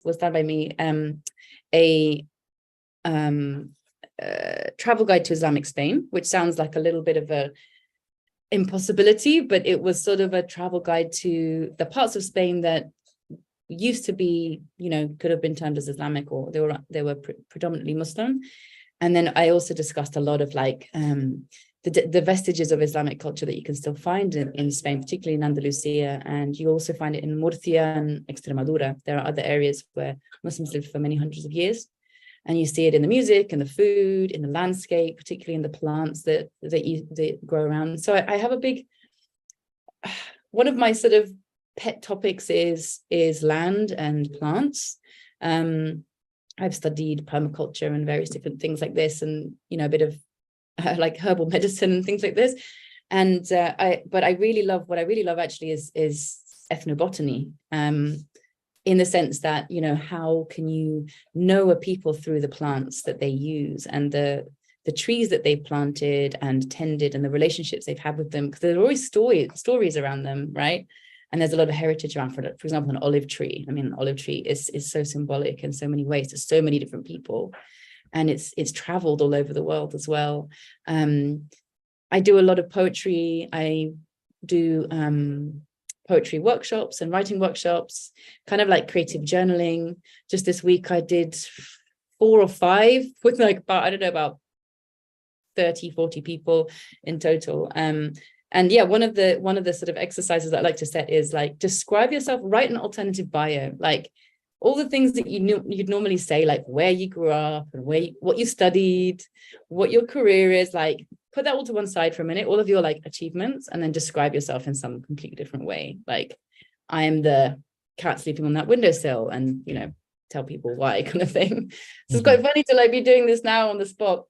was done by me, a travel guide to Islamic Spain, which sounds like a little bit of a impossibility, but it was sort of a travel guide to the parts of Spain that used to be, could have been termed as Islamic, or they were predominantly Muslim. And then I also discussed a lot of like the vestiges of Islamic culture that you can still find in Spain, particularly in Andalusia, and you also find it in Murcia and Extremadura. There are other areas where Muslims lived for many hundreds of years. And you see it in the music and the food, in the landscape, particularly in the plants that grow around. So I have one of my sort of pet topics is land and plants. I've studied permaculture and various different things like this, and a bit of like herbal medicine and things like this. And what I really love actually is ethnobotany. In the sense that, how can you know a people through the plants that they use and the trees that they planted and tended and the relationships they've had with them, because there are always stories around them, right? And there's a lot of heritage around, for example, an olive tree. I mean, an olive tree is so symbolic in so many ways to so many different people. And it's traveled all over the world as well. I do a lot of poetry. I do poetry workshops and writing workshops, kind of like creative journaling. Just this week I did 4 or 5 with like about 30, 40 people in total. And yeah, one of the sort of exercises that I like to set is like, describe yourself, write an alternative bio, like all the things that you'd normally say, like where you grew up and what you studied, what your career is, like put that all to one side for a minute, all of your like achievements, and then describe yourself in some completely different way. Like, I am the cat sleeping on that windowsill, and tell people why, kind of thing. So it's quite funny to like be doing this now on the spot.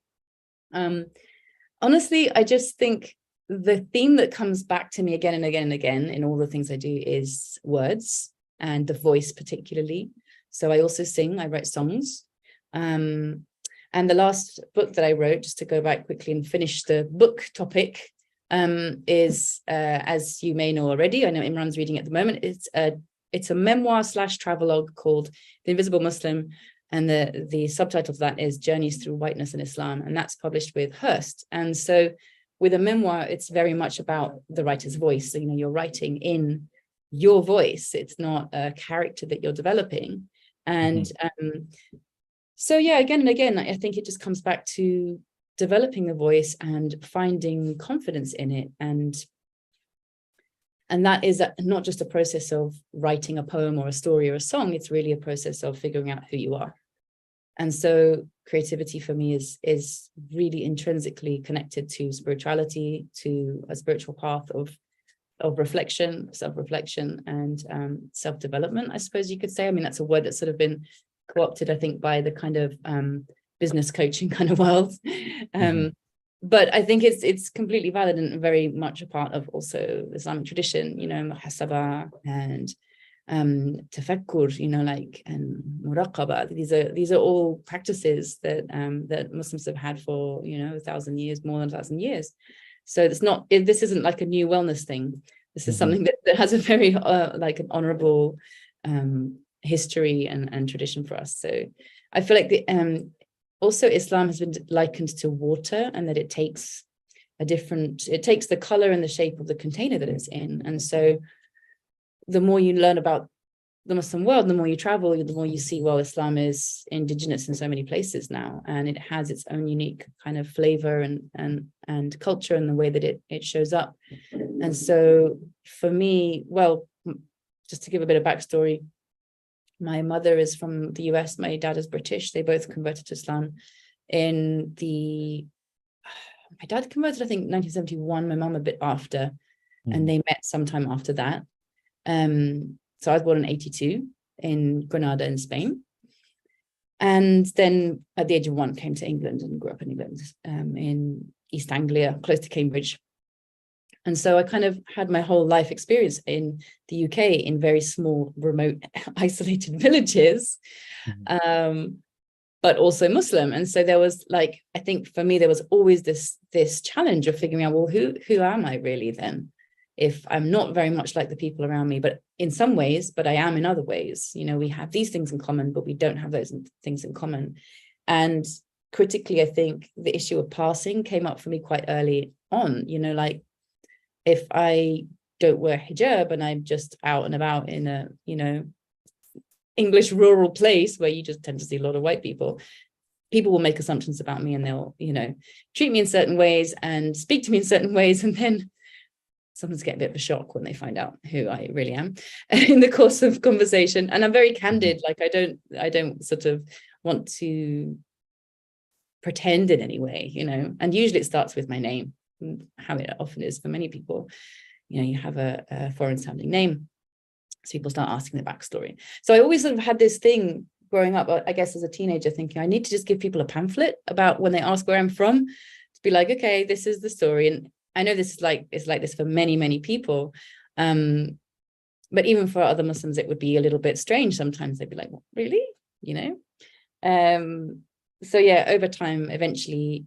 Honestly, I just think the theme that comes back to me again and again and again in all the things I do is words, and the voice particularly. So I also sing, I write songs. And the last book that I wrote, just to go back quickly and finish the book topic, is, as you may know already, I know Imran's reading at the moment, it's a memoir / travelogue called The Invisible Muslim. And the subtitle of that is Journeys Through Whiteness and Islam. And that's published with Hearst. And so with a memoir, it's very much about the writer's voice. So, you're writing in your voice. It's not a character that you're developing. And so, yeah, again and again, I think it just comes back to developing the voice and finding confidence in it. And that is not just a process of writing a poem or a story or a song. It's really a process of figuring out who you are. And so creativity for me is really intrinsically connected to spirituality, to a spiritual path of reflection, self-reflection, and self-development, I suppose you could say. I mean, that's a word that's sort of been co-opted, I think, by the kind of business coaching kind of world. But I think it's completely valid and very much a part of also Islamic tradition, muhasaba and tafakkur, and muraqaba. These are all practices that Muslims have had for 1,000 years, more than 1,000 years. So this isn't like a new wellness thing. This is something that has a very like an honorable history and tradition for us. So I feel like also Islam has been likened to water, and that it takes the color and the shape of the container that it's in. And so the more you learn about the Muslim world, the more you travel, the more you see, well, Islam is indigenous in so many places now, and it has its own unique kind of flavor and culture and the way that it shows up. And so for me, well, just to give a bit of backstory, my mother is from the US, my dad is British. They both converted to Islam my dad converted, I think, 1971, my mum a bit after, and they met sometime after that. So I was born in 82 in Granada in Spain. And then at the age of 1 came to England and grew up in England, in East Anglia, close to Cambridge. And so I kind of had my whole life experience in the UK in very small, remote, isolated villages, but also Muslim. And so there was like, I think for me, there was always this challenge of figuring out, well, who am I really then? if I'm not very much like the people around me, but in some ways, but I am in other ways. You know, we have these things in common, but we don't have those things in common. And critically, I think the issue of passing came up for me quite early on. You know, like if I don't wear hijab and I'm just out and about in a, you know, English rural place where you just tend to see a lot of white people will make assumptions about me, and they'll, you know, treat me in certain ways and speak to me in certain ways. And then sometimes get a bit of a shock when they find out who I really am in the course of conversation. And I'm very candid. Like I don't sort of want to pretend in any way, you know, and usually it starts with my name, how it often is for many people. You know, you have a foreign sounding name, so people start asking the backstory. So I always sort of had this thing growing up, I guess as a teenager, thinking I need to just give people a pamphlet about when they ask where I'm from, to be like, okay, this is the story. And I know this is like, it's like this for many, many people. But even for other Muslims, it would be a little bit strange. Sometimes they'd be like, well, really? You know? So yeah, over time, eventually,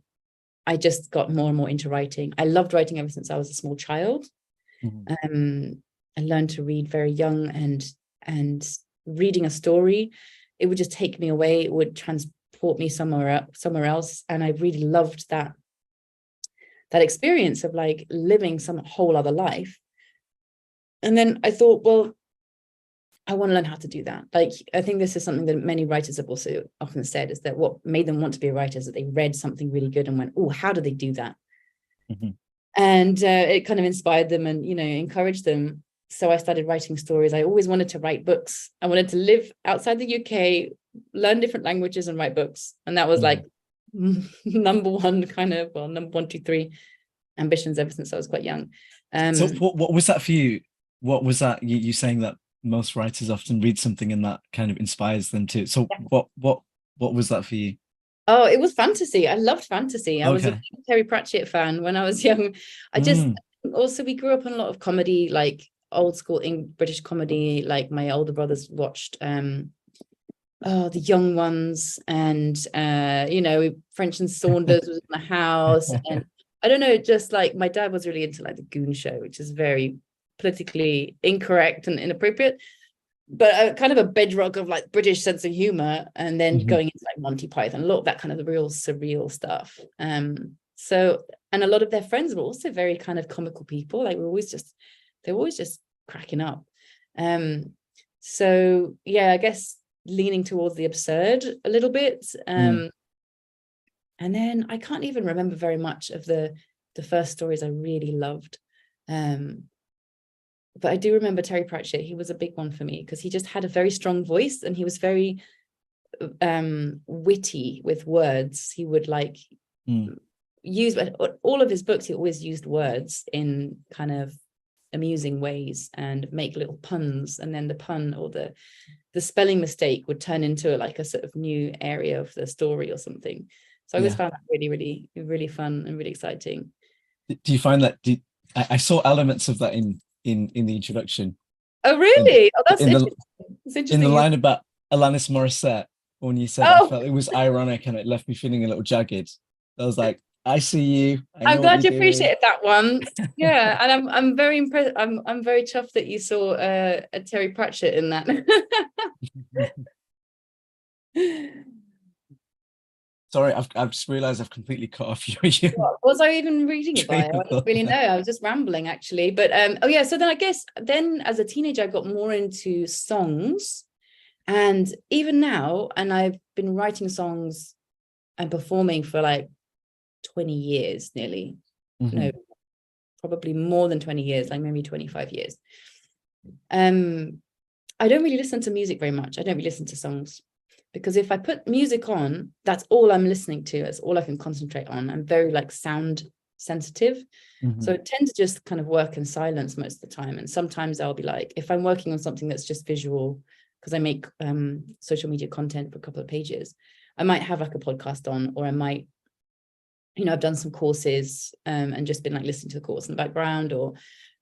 I just got more and more into writing. I loved writing ever since I was a small child. I learned to read very young, and reading a story, it would just take me away. It would transport me somewhere else. And I really loved that experience of like living some whole other life. And then I thought, well, I want to learn how to do that. Like, I think this is something that many writers have also often said, is that what made them want to be a writer is that they read something really good and went, oh, how do they do that? And it kind of inspired them and, you know, encouraged them. So I started writing stories. I always wanted to write books. I wanted to live outside the UK, learn different languages and write books. And that was like number one, 2, 3 ambitions ever since I was quite young. So what was that for you? What was that? You saying that most writers often read something and that kind of inspires them too. So yeah. What was that for you? Oh, it was fantasy. I loved fantasy. I was a Terry Pratchett fan when I was young. Also, we grew up on a lot of comedy, like old school British comedy. Like my older brothers watched The Young Ones, and you know, French and Saunders was in the house. And I don't know, just like my dad was really into like the Goon Show, which is very politically incorrect and inappropriate, but kind of a bedrock of like British sense of humor. And then going into like Monty Python, a lot of that kind of the real surreal stuff. So, and a lot of their friends were also very kind of comical people. Like they were always just cracking up. So yeah, I guess leaning towards the absurd a little bit. And then I can't even remember very much of the first stories I really loved. But I do remember Terry Pratchett. He was a big one for me because he just had a very strong voice, and he was very witty with words. He would like use all of his books. He always used words in kind of amusing ways and make little puns, and then the pun or the spelling mistake would turn into like a sort of new area of the story or something. So I always found that really, really, really fun and really exciting. Do you find that? I saw elements of that in the introduction. Oh, really? That's interesting. It's interesting. In the line about Alanis Morissette, when you said I felt it was ironic and it left me feeling a little jagged. I was like, I see you. I'm glad you appreciated that one. Yeah, and I'm very impressed. I'm very chuffed that you saw a Terry Pratchett in that. Sorry, I've just realized I've completely cut off your What was I even reading about? I don't really know. I was just rambling actually. But so then I guess as a teenager I got more into songs, and even now, and I've been writing songs and performing for like 20 years nearly. No, probably more than 20 years, like maybe 25 years. I don't really listen to music very much. I don't really listen to songs, because if I put music on, that's all I'm listening to. It's all I can concentrate on. I'm very like sound sensitive. So I tend to just kind of work in silence most of the time. And sometimes I'll be like, if I'm working on something that's just visual, because I make social media content for a couple of pages, I might have like a podcast on, or I might, you know, I've done some courses and just been like listening to the course in the background, or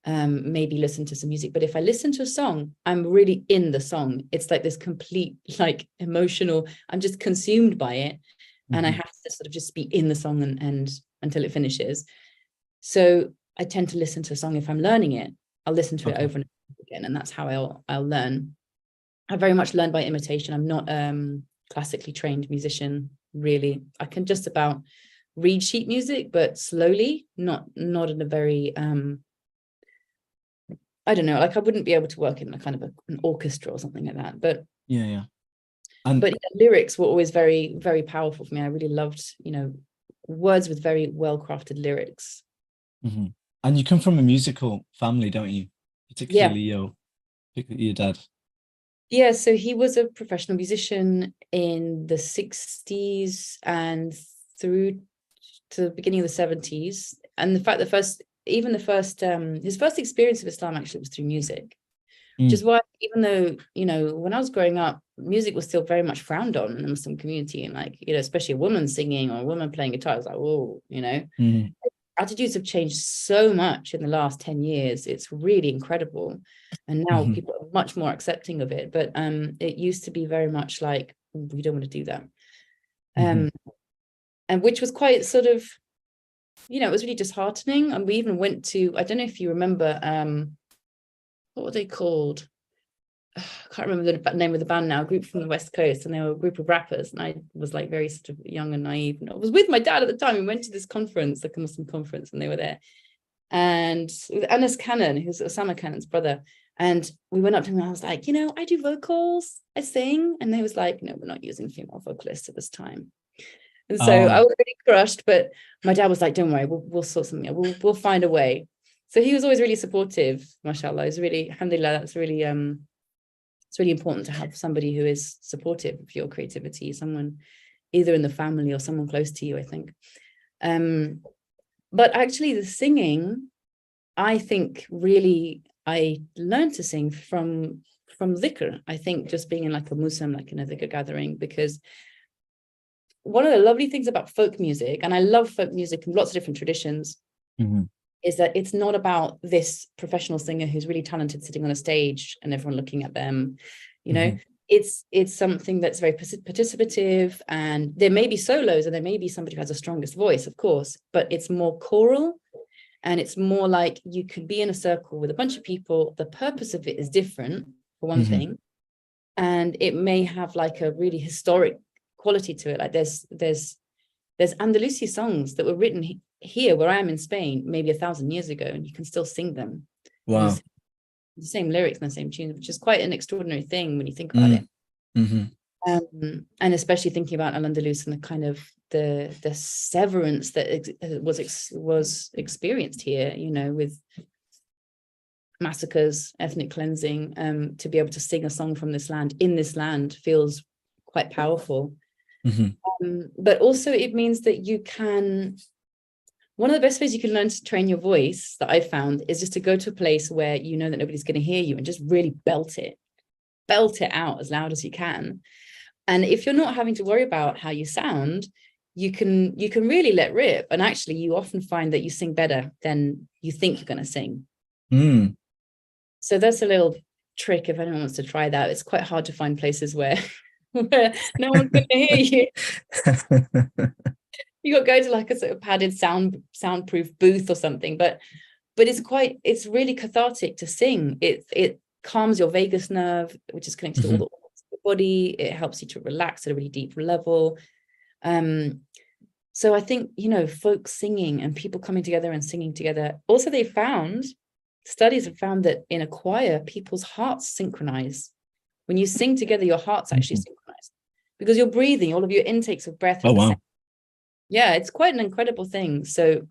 maybe listen to some music. But if I listen to a song, I'm really in the song. It's like this complete like emotional, I'm just consumed by it, and I have to sort of just be in the song and until it finishes. So I tend to listen to a song if I'm learning it, I'll listen to it Okay. over and over again, and that's how I'll learn. I very much learn by imitation. I'm not classically trained musician, really. I can just about read sheet music, but slowly, not in a very I don't know, like I wouldn't be able to work in a kind of an orchestra or something like that. But Yeah. And yeah, lyrics were always very, very powerful for me. I really loved, words with very well-crafted lyrics. mhm. And you come from a musical family, don't you? Yeah. Particularly your dad. Yeah, so he was a professional musician in the 60s and through to the beginning of the 70s. And the fact that his first experience of Islam actually was through music, which is why, even though, when I was growing up, music was still very much frowned on in the Muslim community, and like, especially a woman singing or a woman playing guitar, I was like, oh, Mhm. attitudes have changed so much in the last 10 years. It's really incredible. And now Mhm. people are much more accepting of it. But it used to be very much like, we don't want to do that. Mhm. And which was quite sort of, it was really disheartening. And we even went to, I don't know if you remember, what were they called? I can't remember the name of the band now, a group from the West Coast, and they were a group of rappers, and I was like very sort of young and naive, and I was with my dad at the time. We went to this conference, like a Muslim conference, and they were there, and with Anas Cannon, who's Osama Cannon's brother, and we went up to him, and I was like, I do vocals, I sing, and they was like, no, we're not using female vocalists at this time. And so I was really crushed, but my dad was like, don't worry, we'll sort something out, we'll find a way. So he was always really supportive, mashallah. It's really, alhamdulillah, that's really it's really important to have somebody who is supportive of your creativity, someone either in the family or someone close to you, I think. But actually the singing, I think really I learned to sing from dhikr. I think just being in like a musam, like in a dhikr gathering, because one of the lovely things about folk music, and I love folk music in lots of different traditions, is that it's not about this professional singer who's really talented sitting on a stage and everyone looking at them. It's something that's very participative, and there may be solos and there may be somebody who has the strongest voice, of course, but it's more choral, and it's more like you could be in a circle with a bunch of people. The purpose of it is different, for one thing, and it may have like a really historic quality to it. Like there's Andalusi songs that were written here where I am in Spain maybe 1,000 years ago, and you can still sing them. Wow. The same lyrics and the same tunes, which is quite an extraordinary thing when you think about it. And especially thinking about Al-Andalus and the kind of the severance that was experienced here, with massacres, ethnic cleansing, to be able to sing a song from this land in this land feels quite powerful. But also it means that you can, one of the best ways you can learn to train your voice that I've found is just to go to a place where you know that nobody's going to hear you and just really belt it out as loud as you can. And if you're not having to worry about how you sound, you can really let rip. And actually you often find that you sing better than you think you're going to sing. So that's a little trick if anyone wants to try that. It's quite hard to find places where no one's going to hear you. You got to go to like a sort of padded soundproof booth or something, but it's really cathartic to sing. It calms your vagus nerve, which is connected to all the organs of the body. It helps you to relax at a really deep level. So I think, folk singing and people coming together and singing together. Also, studies have found that in a choir, people's hearts synchronize. When you sing together, your heart's actually synchronized because you're breathing, all of your intakes of breath. Yeah, it's quite an incredible thing. So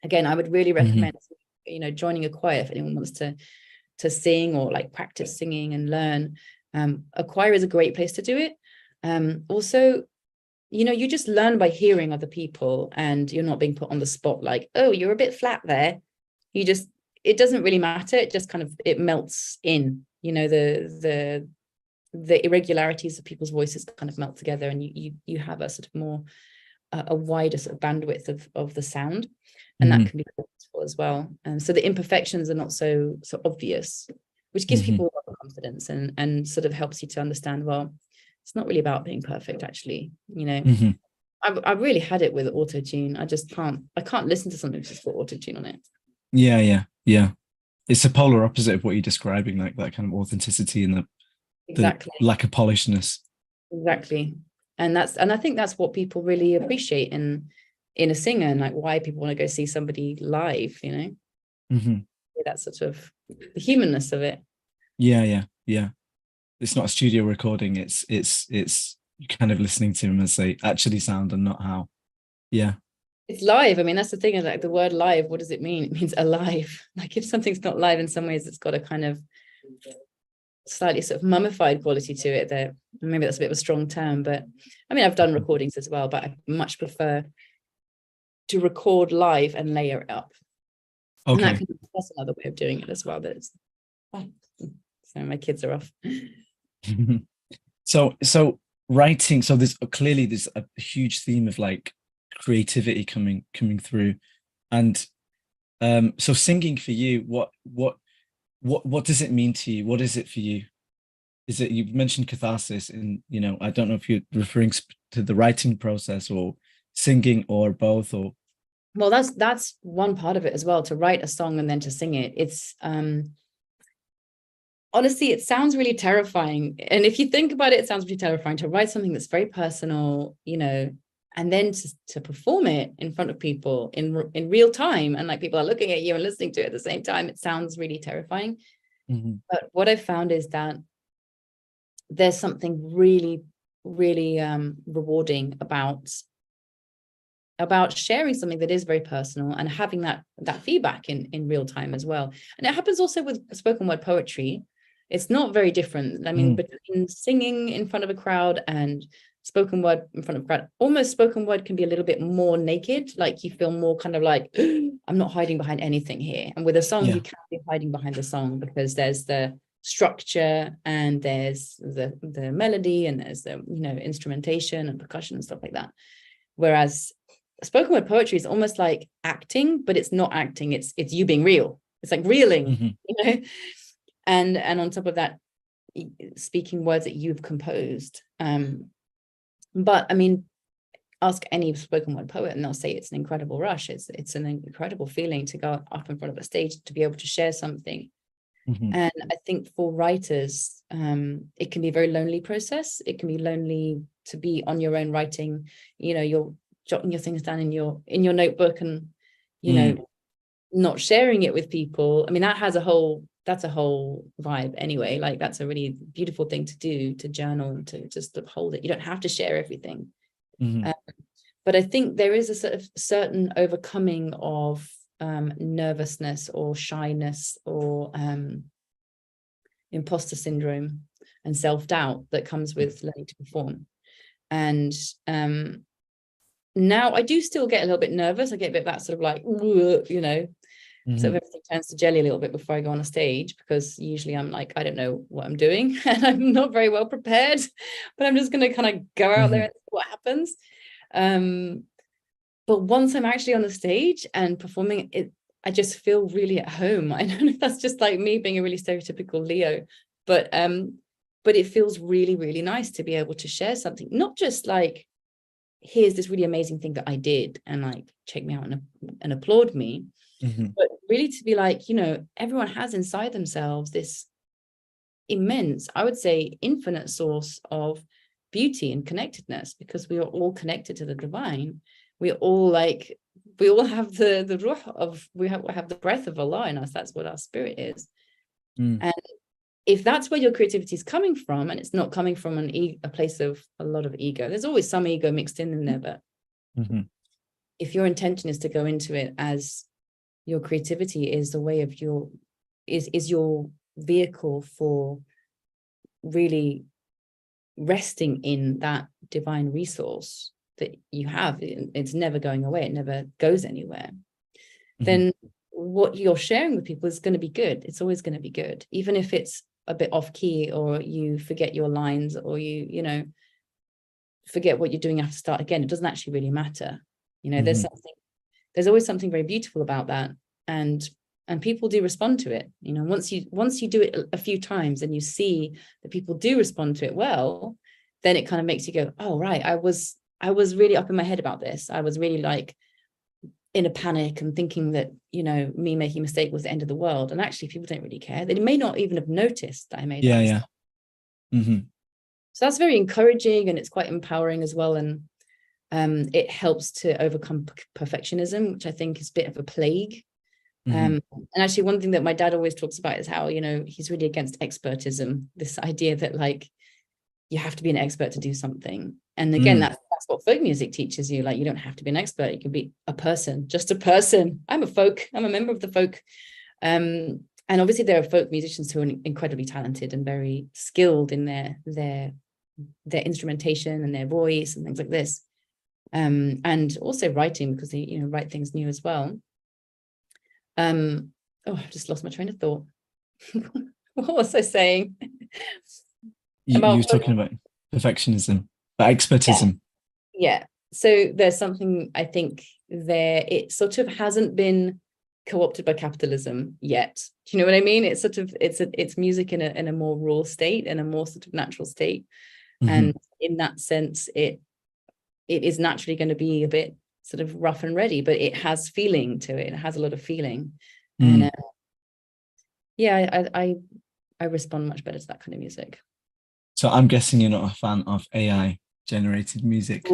again, I would really recommend, joining a choir if anyone wants to sing or like practice singing and learn. A choir is a great place to do it. Also, you just learn by hearing other people, and you're not being put on the spot like, oh, you're a bit flat there. It doesn't really matter. It just kind of, it melts in, the irregularities of people's voices kind of melt together, and you have a sort of more a wider sort of bandwidth of the sound, and that can be useful as well. So the imperfections are not so obvious, which gives people more confidence and sort of helps you to understand, well, it's not really about being perfect, actually. I really had it with auto-tune. I can't listen to something just for auto-tune on it. Yeah. it's a polar opposite of what you're describing, like that kind of authenticity and the Exactly. lack of polishedness. Exactly. And I think that's what people really appreciate in a singer, and like why people want to go see somebody live, you know. Mm-hmm. That sort of the humanness of it. Yeah. It's not a studio recording. It's you're kind of listening to them as they actually sound and not how. Yeah. It's live. I mean, that's the thing, is like the word live, what does it mean? It means alive. Like if something's not live, in some ways it's got a kind of slightly sort of mummified quality to it. That maybe that's a bit of a strong term, but I mean, I've done recordings as well, but I much prefer to record live and layer it up. And Okay. that's another way of doing it as well. But it's so my kids are off. So writing, so there's a huge theme of like creativity coming through. And so singing for you, what does it mean to you? What is it for you? Is it, you've mentioned catharsis, and you know, I don't know if you're referring to the writing process or singing or both, or Well, that's one part of it as well, to write a song and then to sing it. It's honestly, it sounds really terrifying. And if you think about it, it sounds really terrifying to write something that's very personal, you know, and then to perform it in front of people in real time, and like people are looking at you and listening to it at the same time. It sounds really terrifying. But what I've found is that there's something really, really rewarding about sharing something that is very personal and having that feedback in real time as well. And it happens also with spoken word poetry. It's not very different. I mean, between singing in front of a crowd and spoken word in front of a crowd, almost spoken word can be a little bit more naked. Like you feel more kind of like, I'm not hiding behind anything here. And with a song, you can't be hiding behind the song, because there's the structure and there's the melody and there's the, you know, instrumentation and percussion and stuff like that. Whereas spoken word poetry is almost like acting, but it's not acting. It's you being real. It's like reeling, you know. And on top of that, speaking words that you've composed. But I mean, ask any spoken word poet and they'll say it's an incredible rush. It's an incredible feeling to go up in front of a stage, to be able to share something. And I think for writers, it can be a very lonely process. It can be lonely to be on your own writing. You know, you're jotting your things down in your notebook, and you know, not sharing it with people. I mean, that's a whole vibe anyway. Like that's a really beautiful thing to do, to journal and to just hold it. You don't have to share everything. But I think there is a sort of certain overcoming of nervousness or shyness or imposter syndrome and self-doubt that comes with learning to perform. And now I do still get a little bit nervous. I get a bit of that sort of like, you know, so everything turns to jelly a little bit before I go on a stage, because usually I'm like, I don't know what I'm doing and I'm not very well prepared, but I'm just going to kind of go out there and see what happens. But once I'm actually on the stage and performing it, I just feel really at home. I don't know if that's just like me being a really stereotypical Leo, but it feels really, really nice to be able to share something, not just like, here's this really amazing thing that I did and like check me out and applaud me, but really to be like, you know, everyone has inside themselves this immense, I would say infinite source of beauty and connectedness, because we are all connected to the divine. We all have the ruh of, we have the breath of Allah in us. That's what our spirit is. And if that's where your creativity is coming from, and it's not coming from a place of a lot of ego, there's always some ego mixed in there, but if your intention is to go into it as your creativity is the way of your vehicle for really resting in that divine resource that you have, it's never going away, it never goes anywhere, then what you're sharing with people is going to be good. It's always going to be good, even if it's a bit off key, or you forget your lines, or you know, forget what you're doing, have to start again. It doesn't actually really matter. You know, there's always something very beautiful about that. And people do respond to it. You know, once you do it a few times and you see that people do respond to it well, then it kind of makes you go, oh, right, I was really up in my head about this. I was really like in a panic and thinking that, you know, me making a mistake was the end of the world. And actually people don't really care. They may not even have noticed that I made that mistake. So that's very encouraging, and it's quite empowering as well. And it helps to overcome perfectionism, which I think is a bit of a plague. And actually one thing that my dad always talks about is how, you know, he's really against expertism, this idea that like you have to be an expert to do something. And again, that's what folk music teaches you. Like, you don't have to be an expert. You can be a person, just a person. I'm a member of the folk. And obviously there are folk musicians who are incredibly talented and very skilled in their instrumentation and their voice and things like this. And also writing, because they, you know, write things new as well. I've just lost my train of thought. What was I saying? You were talking about perfectionism, but expertism. Yeah. So there's something, I think, there, it sort of hasn't been co-opted by capitalism yet. Do you know what I mean? It's sort of, it's music in a more raw state, in a more sort of natural state. And in that sense, it is naturally going to be a bit sort of rough and ready, but it has feeling to it. It has a lot of feeling. And I respond much better to that kind of music. So I'm guessing you're not a fan of AI generated music.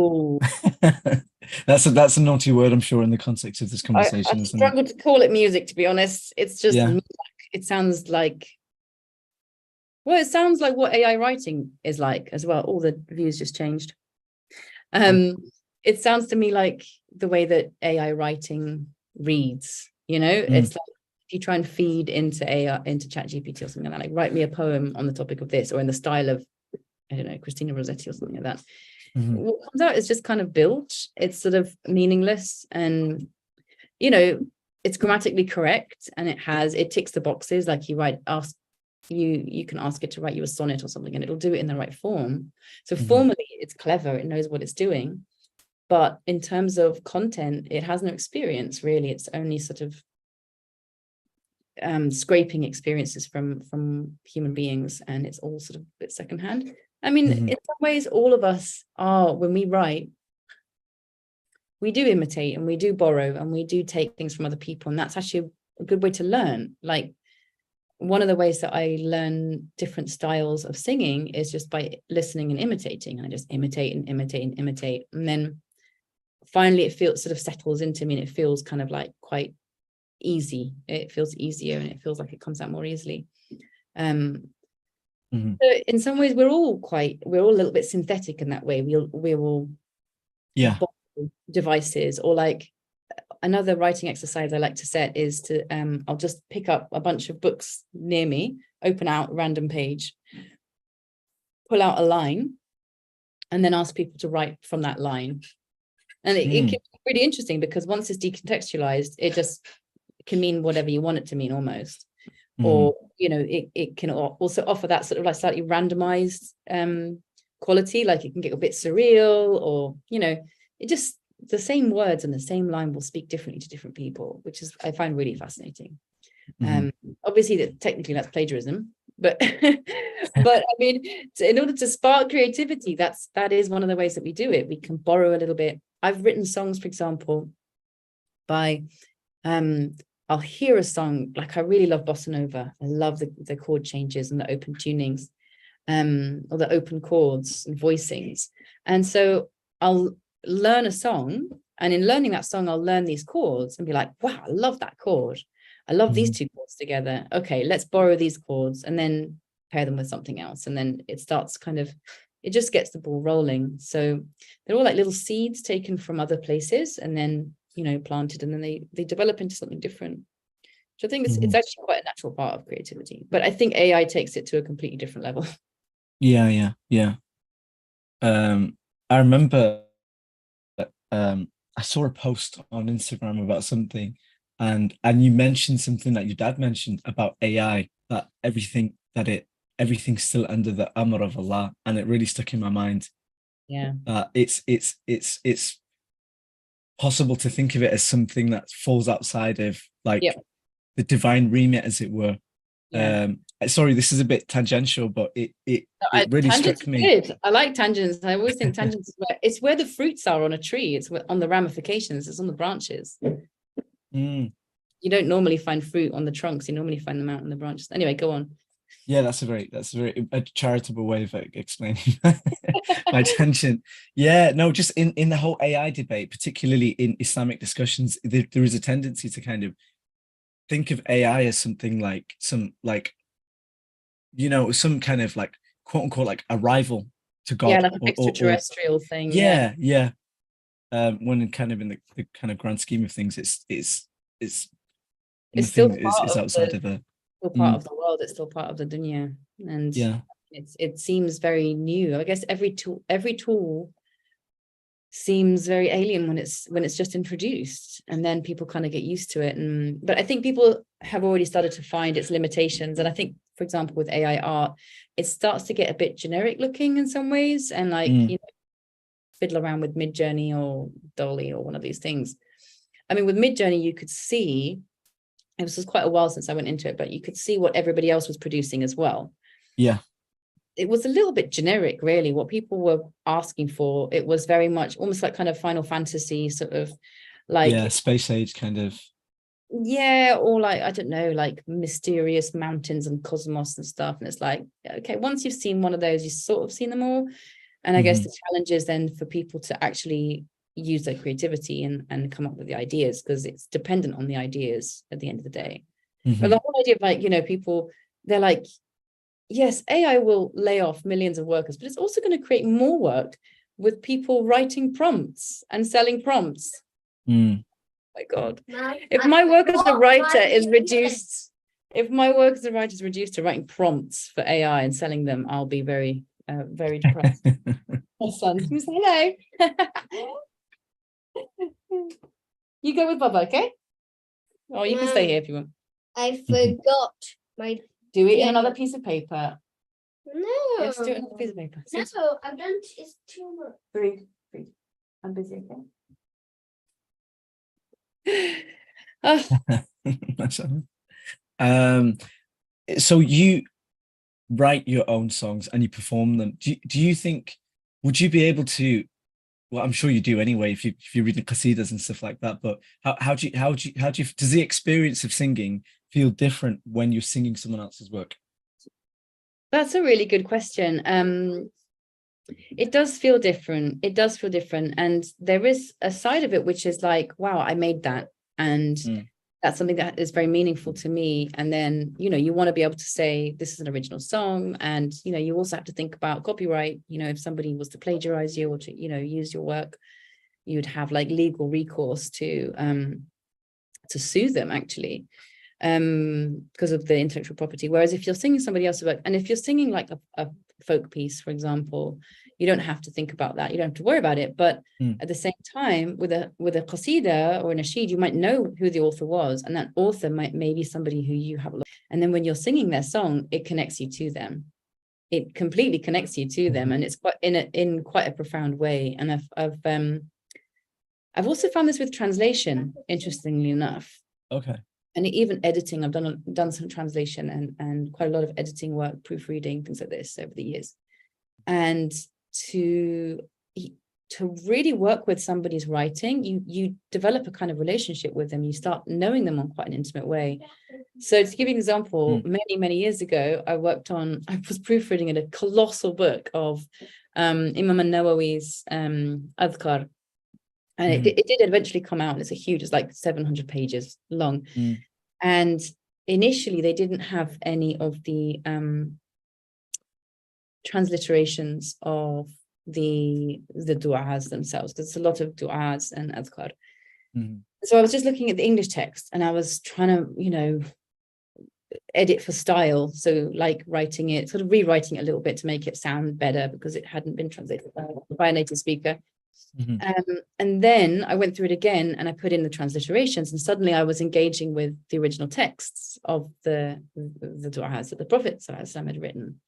That's a naughty word, I'm sure, in the context of this conversation. I struggle to call it music, to be honest. It's just it sounds like, well, it sounds like what AI writing is like as well. All the views just changed. It sounds to me like the way that AI writing reads, you know. It's like if you try and feed into AI, into ChatGPT or something like that, like write me a poem on the topic of this, or in the style of, I don't know, Christina Rossetti or something like that. What comes out is just kind of built. It's sort of meaningless, and, you know, it's grammatically correct, and it ticks the boxes. Like you can ask it to write you a sonnet or something, and it'll do it in the right form. So formally, it's clever. It knows what it's doing. But in terms of content, it has no experience, really. It's only sort of scraping experiences from human beings, and it's all sort of a bit secondhand. I mean, in some ways, all of us are, when we write, we do imitate and we do borrow and we do take things from other people. And that's actually a good way to learn. Like, one of the ways that I learn different styles of singing is just by listening and imitating. And I just imitate and imitate and imitate. And then finally it feels, sort of settles into me, and it feels kind of like quite easy. It feels easier, and it feels like it comes out more easily. So in some ways we're all a little bit synthetic in that way. We're all devices, or like, another writing exercise I like to set is to I'll just pick up a bunch of books near me, open out a random page, pull out a line, and then ask people to write from that line. And it can be really interesting, because once it's decontextualized, it just can mean whatever you want it to mean, almost. Or, you know, it can also offer that sort of like slightly randomized quality, like it can get a bit surreal, or, you know, it just, the same words and the same line will speak differently to different people, which is, I find, really fascinating. Obviously technically that's plagiarism, but but I mean, in order to spark creativity, that is one of the ways that we do it. We can borrow a little bit. I've written songs, for example, by I'll hear a song, like I really love bossa nova. I love the chord changes and the open tunings, or the open chords and voicings. And so I'll learn a song, and in learning that song, I'll learn these chords and be like, wow, I love that chord. I love these two chords together. Okay, let's borrow these chords and then pair them with something else. And then it starts kind of, it just gets the ball rolling. So they're all like little seeds taken from other places and then, you know, planted, and then they develop into something different. So I think it's actually quite a natural part of creativity. But I think AI takes it to a completely different level. Yeah. I remember I saw a post on Instagram about something, and you mentioned something that your dad mentioned about AI, that everything's still under the amr of Allah, and it really stuck in my mind. Yeah. It's possible to think of it as something that falls outside of, like, the divine remit, as it were. sorry, this is a bit tangential, but it really Tangents struck are me. good. I like tangents. I always think tangents is where the fruits are on a tree. It's on the ramifications. It's on the branches. Mm. You don't normally find fruit on the trunks. You normally find them out on the branches. Anyway, go on. Yeah, that's a very charitable way of explaining my tangent. Yeah, no, just in the whole AI debate, particularly in Islamic discussions, there is a tendency to kind of think of AI as something like some some kind of like quote unquote like a rival to Yeah, God like an extraterrestrial thing. Yeah. yeah. When in kind of in the kind of grand scheme of things, it's It's still nothing part is of outside of a still part of the world. It's still part of the dunya. And yeah. it seems very new. I guess every tool seems very alien when it's just introduced, and then people kind of get used to it. But I think people have already started to find its limitations. And I think, for example, with AI art, it starts to get a bit generic looking in some ways, and like fiddle around with Midjourney or Dolly or one of these things. I mean, with Midjourney, you could see, it was quite a while since I went into it, but you could see what everybody else was producing as well. Yeah. It was a little bit generic, really, what people were asking for. It was very much almost like kind of Final Fantasy sort of like space age kind of. Yeah, or like, I don't know, like mysterious mountains and cosmos and stuff. And it's like, okay, once you've seen one of those, you've sort of seen them all. And I guess the challenge is then for people to actually use their creativity and come up with the ideas, because it's dependent on the ideas at the end of the day. But the whole idea of like, people, they're like, yes, AI will lay off millions of workers, but it's also going to create more work with people writing prompts and selling prompts. My God. If my work as a writer is reduced to writing prompts for AI and selling them, I'll be very, very depressed. My son, who's hello. You go with Baba, okay? Or you can stay here if you want. I forgot my. Do it in another piece of paper. No. Yes, do it in another piece of paper. No, I've done. It's too much. Breathe. I'm busy, okay? So you write your own songs and you perform them. Do you think, would you be able to, well, I'm sure you do anyway if you're reading qasidas and stuff like that, but how do you does the experience of singing feel different when you're singing someone else's work? That's a really good question. It does feel different. And there is a side of it which is like, wow, I made that, and that's something that is very meaningful to me. And then, you want to be able to say this is an original song, and you also have to think about copyright. If somebody was to plagiarize you or to use your work, you'd have like legal recourse to sue them, actually, because of the intellectual property. Whereas if you're singing somebody else's work, and if you're singing like a folk piece, for example, you don't have to think about that. You don't have to worry about it. But at the same time, with a qasida or a nasheed, you might know who the author was, and that author may be somebody who you have a lot. And then when you're singing their song, it connects you to them. It completely connects you to them, and it's quite in quite a profound way. And I've also found this with translation, interestingly enough. Okay. And even editing, I've done some translation and quite a lot of editing work, proofreading, things like this over the years. And to really work with somebody's writing, you develop a kind of relationship with them. You start knowing them on quite an intimate way. So to give you an example, many years ago, I was proofreading in a colossal book of Imam an-Nawawi's Adhkar. And it did eventually come out, and it's like 700 pages long. And initially they didn't have any of the transliterations of the du'as themselves, because it's a lot of du'as and adhkar. So I was just looking at the English text, and I was trying to, edit for style. So like rewriting it a little bit to make it sound better, because it hadn't been translated by a native speaker. And then I went through it again, and I put in the transliterations, and suddenly I was engaging with the original texts of the du'as that the Prophet ﷺ had written.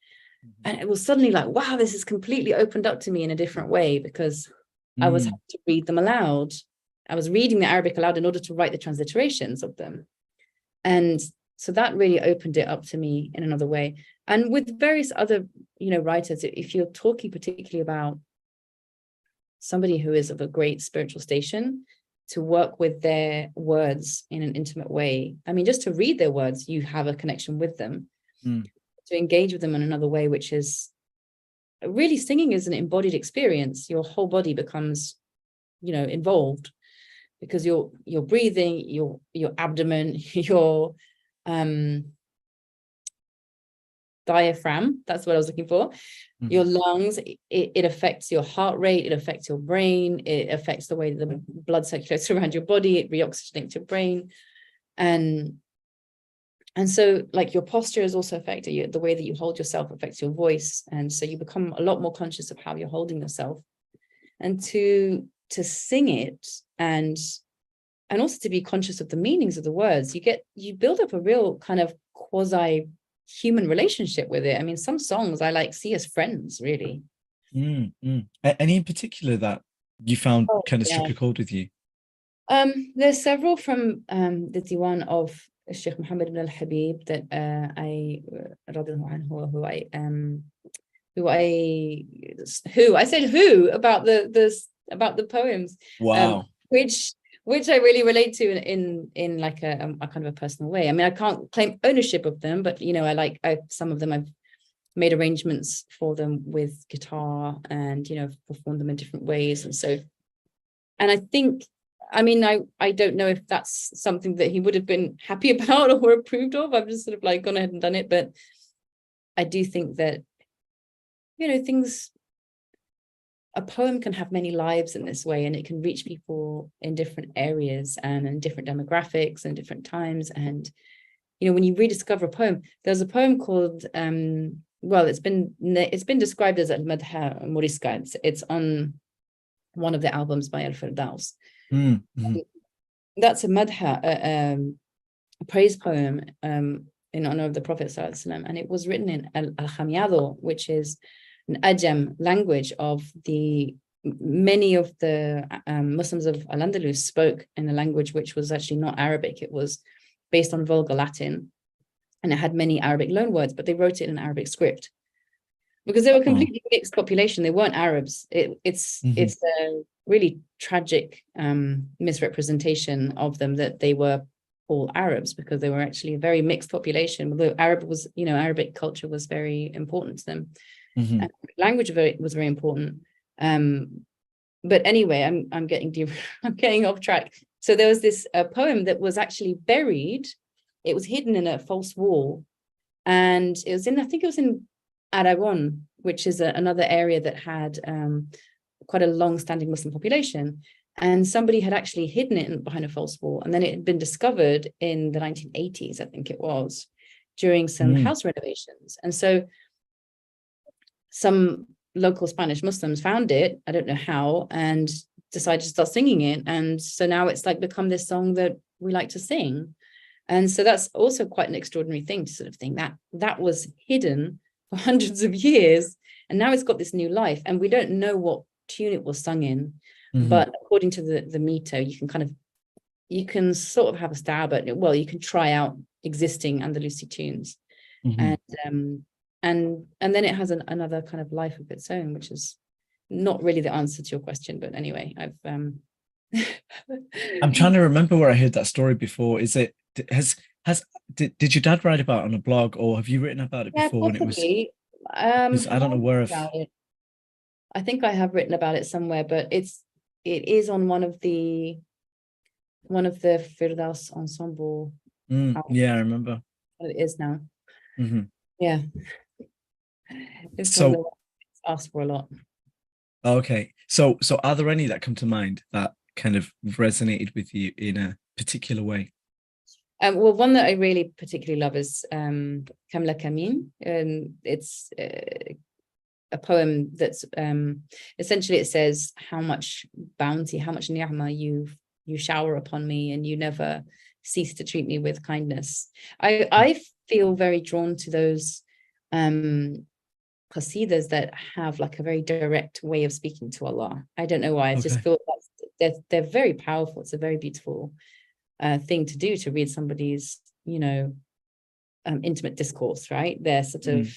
And it was suddenly like, wow, this is completely opened up to me in a different way, because I was having to read them aloud. I was reading the Arabic aloud in order to write the transliterations of them. And so that really opened it up to me in another way. And with various other, writers, if you're talking particularly about somebody who is of a great spiritual station, to work with their words in an intimate way. I mean, just to read their words, you have a connection with them. To engage with them in another way, which is really, singing is an embodied experience. Your whole body becomes, involved, because you're breathing, your abdomen, your diaphragm, that's what I was looking for, your lungs, it affects your heart rate, it affects your brain, it affects the way the blood circulates around your body, it reoxygenates your brain. And so, like, your posture is also affected. The way that you hold yourself affects your voice. And so you become a lot more conscious of how you're holding yourself. And to sing it and also to be conscious of the meanings of the words, you build up a real kind of quasi-human relationship with it. I mean, some songs I see as friends, really. Any in particular that you found kind of struck a chord with you? There's several from the Diwan of Sheikh Muhammad ibn al-Habib that I said about the poems. Wow. Which I really relate to in like a kind of a personal way. I mean, I can't claim ownership of them, but some of them I've made arrangements for them with guitar and performed them in different ways. And I think, I mean, I don't know if that's something that he would have been happy about or approved of. I've just sort of gone ahead and done it. But I do think that, a poem can have many lives in this way, and it can reach people in different areas and in different demographics and different times. And, when you rediscover a poem, there's a poem called, it's been described as Al-Madha Moriska. It's on one of the albums by Al-Firdaus. That's a madha, a praise poem in honor of the Prophet ﷺ, and it was written in Al-Khamyado, which is an Ajam language of many of the Muslims of Al-Andalus spoke in a language which was actually not Arabic. It was based on Vulgar Latin, and it had many Arabic loanwords, but they wrote it in Arabic script because they were a completely mixed population. They weren't Arabs. It's a really tragic misrepresentation of them that they were all Arabs, because they were actually a very mixed population. Although Arabic culture was very important to them. Language was very important. But anyway, I'm getting off track. So there was this poem that was actually buried. It was hidden in a false wall, and I think it was in Aragon, which is another area that had quite a long-standing Muslim population. And somebody had actually hidden it behind a false wall. And then it had been discovered in the 1980s, I think it was, during some house renovations. And so some local Spanish Muslims found it, I don't know how, and decided to start singing it. And so now it's become this song that we like to sing. And so that's also quite an extraordinary thing to sort of think that was hidden for hundreds of years, and now it's got this new life. And we don't know what tune it was sung in, but according to the meter, you can sort of have a stab at it. Well, you can try out existing Andalusi tunes, and then it has another kind of life of its own, which is not really the answer to your question. But anyway, I've I'm trying to remember where I heard that story before. Is it did your dad write about it on a blog, or have you written about it before? Possibly. When it was I don't know where I think I have written about it somewhere, but it is on one of the Firdaus ensemble. Yeah, I remember. It is now. Yeah. It's so asked for a lot. Okay. So are there any that come to mind that kind of resonated with you in a particular way? Well, one that I really particularly love is Kamla Kamin. It's a poem that's essentially, it says how much bounty, how much ni'mah you shower upon me, and you never cease to treat me with kindness. I feel very drawn to those qasidas that have a very direct way of speaking to Allah. I don't know why. I just feel they're very powerful. It's a very beautiful thing to do, to read somebody's intimate discourse, right? Their sort of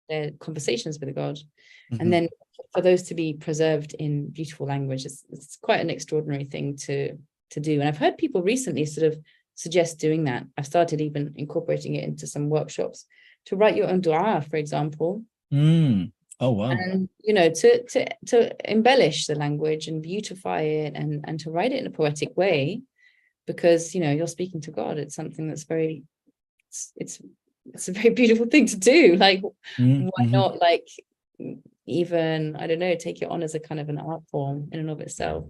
their conversations with God. Mm-hmm. And then for those to be preserved in beautiful language, it's quite an extraordinary thing to do. And I've heard people recently sort of suggest doing that. I've started even incorporating it into some workshops to write your own dua, for example. Oh wow. And to embellish the language and beautify it and to write it in a poetic way, because you're speaking to God. It's something that's very it's a very beautiful thing to do. Like why not, like, even, I don't know, take it on as a kind of an art form in and of itself.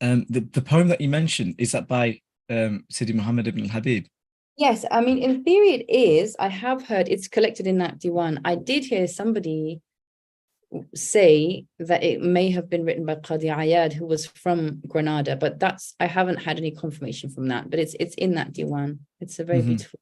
The poem that you mentioned, is that by Sidi Muhammad ibn al-Habib? Yes, I mean, in theory it is. I have heard it's collected in that diwan. I did hear somebody say that it may have been written by Qadi Ayad, who was from Granada, but I haven't had any confirmation from that, but it's in that diwan. It's a very beautiful,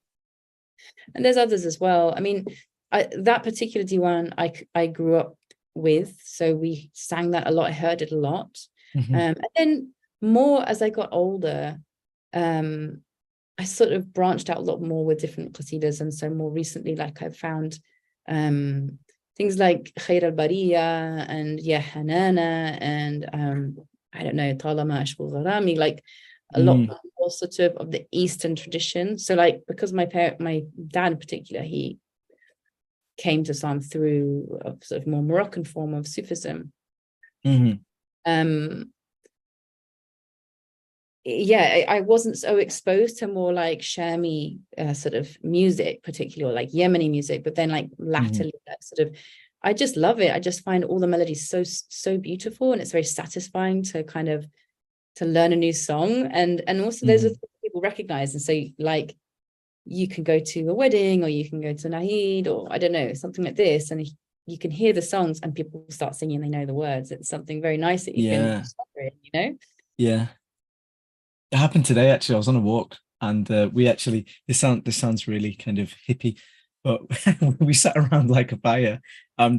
and there's others as well. I mean, that particular diwan I grew up with, so we sang that a lot. I heard it a lot. And then more as I got older, I sort of branched out a lot more with different qasidas. And so more recently, like, I've found things like Khair al-Bariya and Ya Hanana and I don't know, Talama Ashbul Gharami, like a lot more sort of the Eastern tradition. So like, because my dad in particular, he came to Islam through a sort of more Moroccan form of Sufism. I wasn't so exposed to more like Shami sort of music, particularly, or like Yemeni music, but then like latterly, that sort of, I just love it. I just find all the melodies so beautiful, and it's very satisfying to kind of to learn a new song, and also those are things people recognize, and so like you can go to a wedding, or you can go to Nahid, or I don't know, something like this, and you can hear the songs and people start singing, they know the words. It's something very nice that you can discover it, Yeah. It happened today, actually. I was on a walk, and we actually, this sounds really kind of hippie, but we sat around like a fire.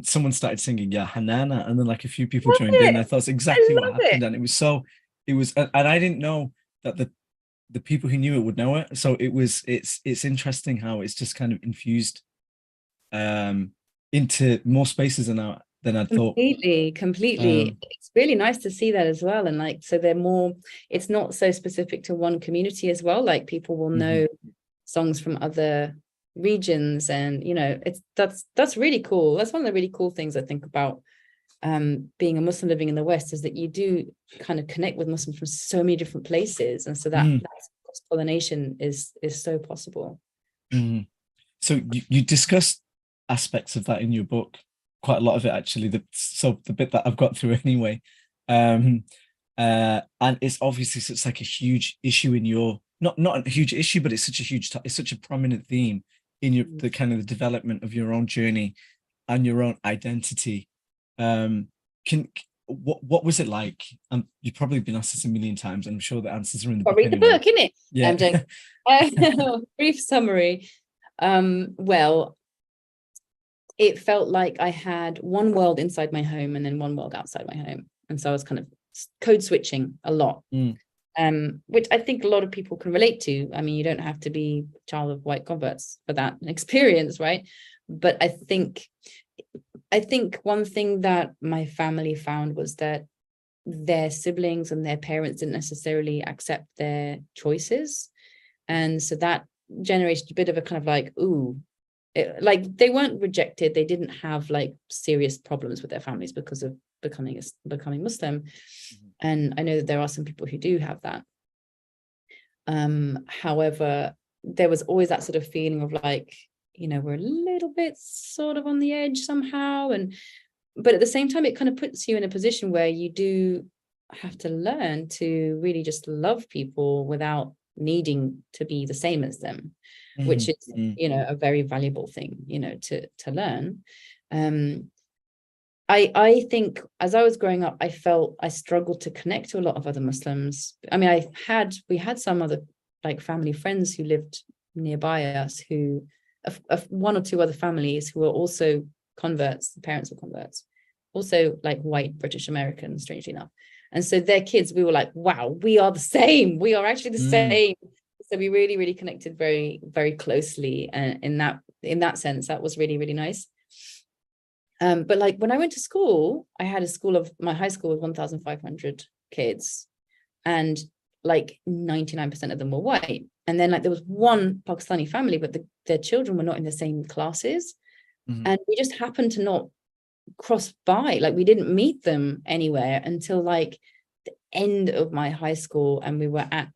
Someone started singing Ya Hanana, and then like a few people joined in. I thought it's exactly what happened, and and I didn't know that the people who knew it would know it. So it's interesting how it's just kind of infused into more spaces than I'd thought. Completely. It's really nice to see that as well. And like, so they're more, it's not so specific to one community as well. Like people will know songs from other regions, and that's really cool. That's one of the really cool things I think about being a Muslim living in the West, is that you do kind of connect with Muslims from so many different places, and so that cross-pollination is so possible. So you discussed aspects of that in your book, quite a lot of it actually, the bit that I've got through anyway, and it's obviously such like a huge issue in your, not a huge issue, but it's such a prominent theme in your the kind of the development of your own journey and your own identity. What was it like? You've probably been asked this a million times. I'm sure the answers are in the book. Read the book, isn't it? Yeah. Brief summary. Well, it felt like I had one world inside my home and then one world outside my home, and so I was kind of code switching a lot, which I think a lot of people can relate to. I mean, you don't have to be a child of white converts for that experience, right? But I think one thing that my family found was that their siblings and their parents didn't necessarily accept their choices, and so that generated a bit of a kind of like, like they weren't rejected, they didn't have like serious problems with their families because of becoming Muslim, and I know that there are some people who do have that. However, there was always that sort of feeling of like, we're a little bit sort of on the edge somehow, but at the same time it kind of puts you in a position where you do have to learn to really just love people without needing to be the same as them, which is a very valuable thing to learn. I think as I was growing up, I felt I struggled to connect to a lot of other Muslims. I mean, we had some other like family friends who lived nearby us, who one or two other families who were also converts. The parents were converts, also like white British Americans, strangely enough. And so their kids, we were like, wow, we are the same. We are actually the So we really, really connected very, very closely. And in that sense, that was really, really nice. But like when I went to school, I had my high school was 1,500 kids, and like 99% of them were white. And then like there was one Pakistani family, but their children were not in the same classes. And we just happened to not cross by, like we didn't meet them anywhere until like the end of my high school. And we were at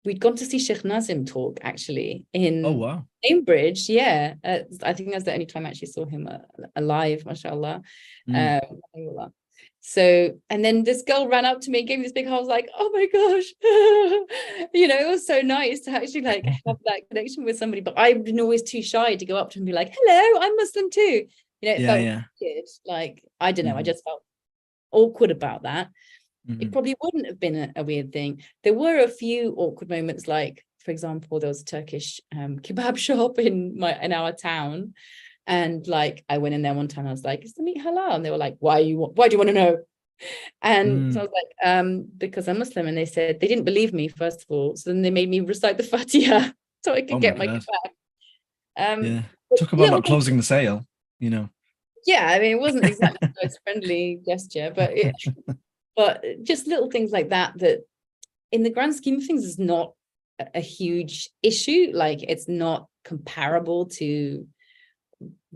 we'd gone to see Sheikh Nazim talk actually in wow. Cambridge. Yeah, I think that's the only time I actually saw him alive, mashallah. So, and then this girl ran up to me, gave me this big hug. I was like, oh my gosh, it was so nice to actually like have that connection with somebody. But I've been always too shy to go up to him and be like, hello, I'm Muslim too. It felt weird. Like, I don't know, I just felt awkward about that. It probably wouldn't have been a weird thing. There were a few awkward moments, like, for example, there was a Turkish kebab shop in our town. And like, I went in there one time, I was like, is the meat halal? And they were like, why do you want to know? And so I was like, because I'm Muslim. And they said, they didn't believe me, first of all. So then they made me recite the Fatiha so I could get my kebab. Talk about not closing the sale, Yeah, I mean, it wasn't exactly the most friendly gesture, but just little things like that in the grand scheme of things is not a huge issue. Like, it's not comparable to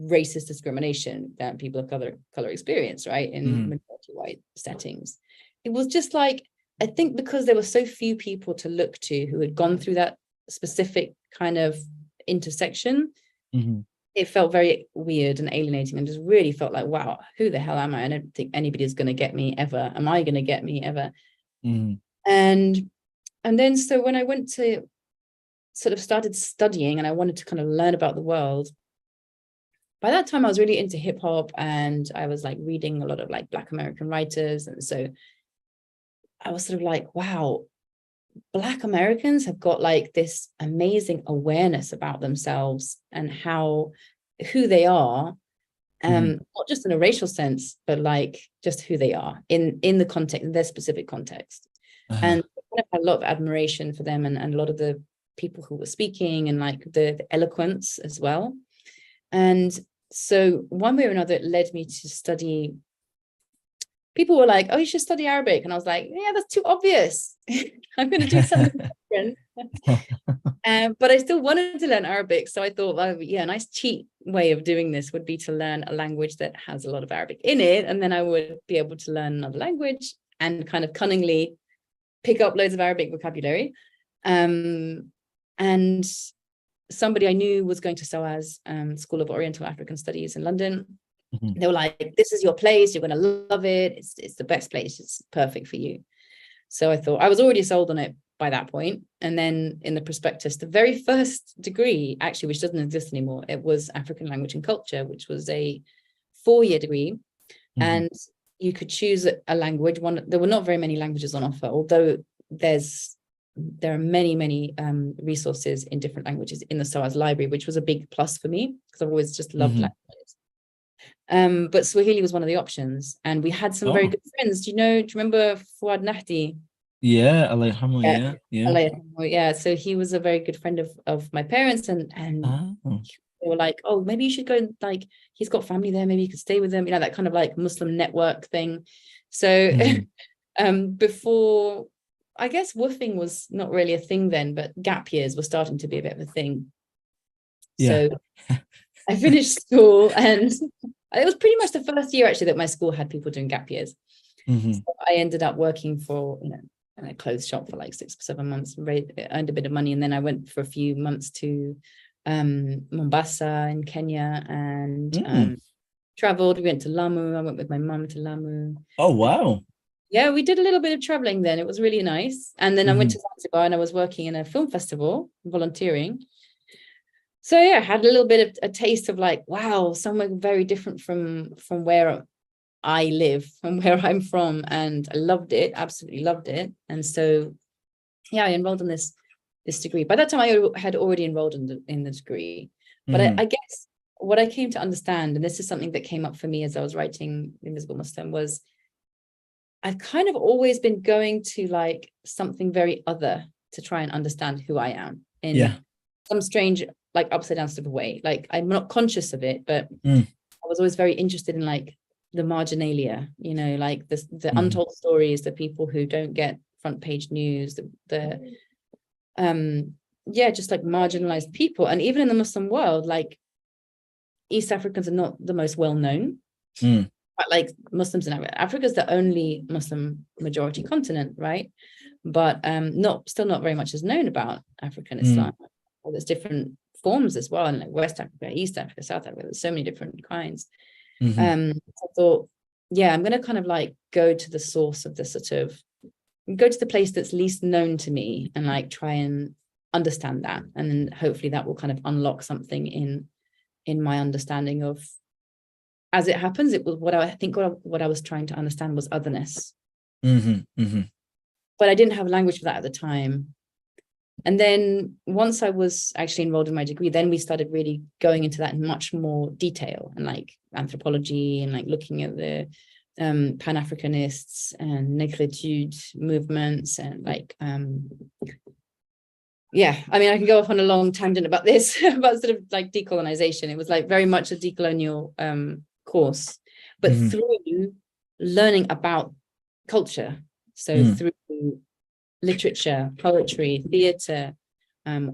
racist discrimination that people of color experience, right, in majority white settings. It was just like, I think because there were so few people to look to who had gone through that specific kind of intersection, it felt very weird and alienating, and just really felt like, wow, who the hell am I? I don't think anybody's going to get me ever. Am I going to get me ever? And then so when I went to sort of started studying and I wanted to kind of learn about the world, by that time I was really into hip hop, and I was like reading a lot of like Black American writers. And so I was sort of like, wow, Black Americans have got like this amazing awareness about themselves and who they are, not just in a racial sense, but like just who they are in the context, in their specific context. And I kind of had a lot of admiration for them, and a lot of the people who were speaking, and like the eloquence as well. And so one way or another, it led me to study. People were like, oh, you should study Arabic. And I was like, yeah, that's too obvious. I'm going to do something different. But I still wanted to learn Arabic. So I thought, well, yeah, a nice cheat way of doing this would be to learn a language that has a lot of Arabic in it. And then I would be able to learn another language and kind of cunningly pick up loads of Arabic vocabulary. And somebody I knew was going to SOAS, School of Oriental African Studies in London. They were like, this is your place, you're going to love it, it's the best place, it's perfect for you. So I thought, I was already sold on it by that point. And then in the prospectus, the very first degree, actually, which doesn't exist anymore, it was African Language and Culture, which was a 4-year degree. And you could choose a language. There were not very many languages on offer, although there are many resources in different languages in the SOAS library, which was a big plus for me because I've always just loved languages. But Swahili was one of the options, and we had some very good friends. Do you remember Fuad Nahdi? Yeah, Allah yarhamu, yeah. So he was a very good friend of my parents, and they were like, oh, maybe you should go, like, he's got family there, maybe you could stay with them, that kind of like Muslim network thing. So before, I guess woofing was not really a thing then, but gap years were starting to be a bit of a thing. So I finished school, and it was pretty much the first year actually that my school had people doing gap years. So I ended up working for a clothes shop for like 6 or 7 months, earned a bit of money, and then I went for a few months to Mombasa in Kenya, and traveled. We went to Lamu. I went with my mum to Lamu. Oh wow. Yeah, we did a little bit of traveling then. It was really nice. And then I went to Zanzibar, and I was working in a film festival, volunteering. So yeah, I had a little bit of a taste of like, wow, somewhere very different from where I live, from where I'm from. And I loved it, absolutely loved it. And so, yeah, I enrolled in this degree. By that time, I had already enrolled in the degree. But I guess what I came to understand, and this is something that came up for me as I was writing Invisible Muslim, was I've kind of always been going to like something very other to try and understand who I am in Yeah. some strange, like upside down sort of way. Like I'm not conscious of it, but Mm. I was always very interested in like the marginalia, you know, like the Mhm. untold stories, the people who don't get front page news, the yeah, just like marginalized people. And even in the Muslim world, like East Africans are not the most well known. Mm. But like Muslims in Africa is the only Muslim majority continent, right? But still not very much is known about African Islam. Well, there's different forms as well, and like West Africa, East Africa, South Africa, there's so many different kinds. Mhm. I thought, yeah, I'm going to kind of like go to the source of the sort of, go to the place that's least known to me and like try and understand that, and then hopefully that will kind of unlock something in my understanding of, as it happens, it was what I think what I was trying to understand was otherness. Mhm. Mhm. But I didn't have language for that at the time. And then once I was actually enrolled in my degree, then we started really going into that in much more detail, and like anthropology, and like looking at the Pan-Africanists and Negritude movements, and like yeah, I mean, I can go off on a long tangent about this, about sort of like decolonization. It was like very much a decolonial course, but Mhm. through learning about culture. So through literature, poetry, theatre,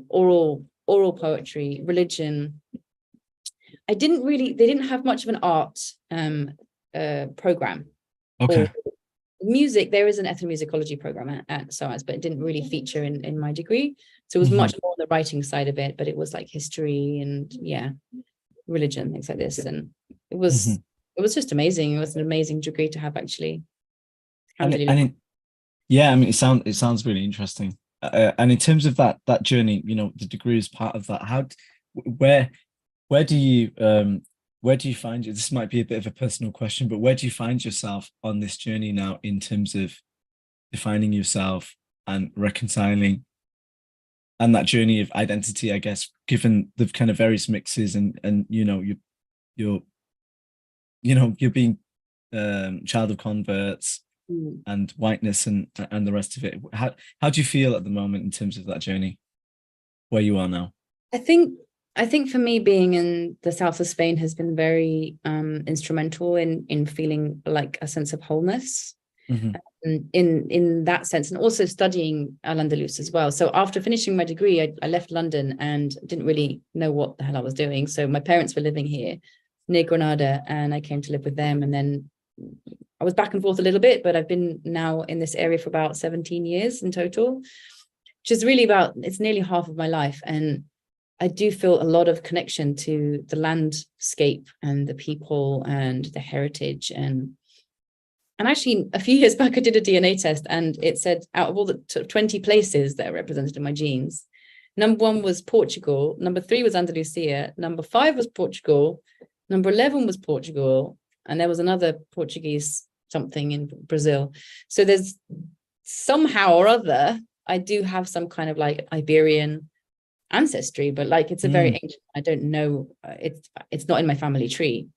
oral poetry, religion. They didn't have much of an art program. Okay. Or music. There is an ethnomusicology program at SOAS, but it didn't really feature in my degree. So it was much more on the writing side of it, but it was like history and yeah, religion, things like this. And it was just amazing. It was an amazing degree to have, actually. Yeah, I mean, it sounds really interesting. And in terms of that journey, you know, the degree is part of that. Where where do you find you? This might be a bit of a personal question, but where do you find yourself on this journey now in terms of defining yourself and reconciling, and that journey of identity, I guess, given the kind of various mixes and you know, you're being child of converts and whiteness and the rest of it. How do you feel at the moment in terms of that journey, where you are now? I think for me, being in the south of Spain has been very instrumental in feeling like a sense of wholeness. In that sense, and also studying Al-Andalus as well. So after finishing my degree, I left London and didn't really know what the hell I was doing. So my parents were living here near Granada, and I came to live with them. And then I was back and forth a little bit, but I've been now in this area for about 17 years in total, which is really it's nearly half of my life. And I do feel a lot of connection to the landscape and the people and the heritage. And actually, a few years back, I did a DNA test, and it said out of all the 20 places that are represented in my genes, number 1 was Portugal, number 3 was Andalusia, number 5 was Portugal, number 11 was Portugal, and there was another Portuguese something in Brazil. So there's somehow or other, I do have some kind of like Iberian ancestry, but like it's a very ancient, I don't know, it's not in my family tree.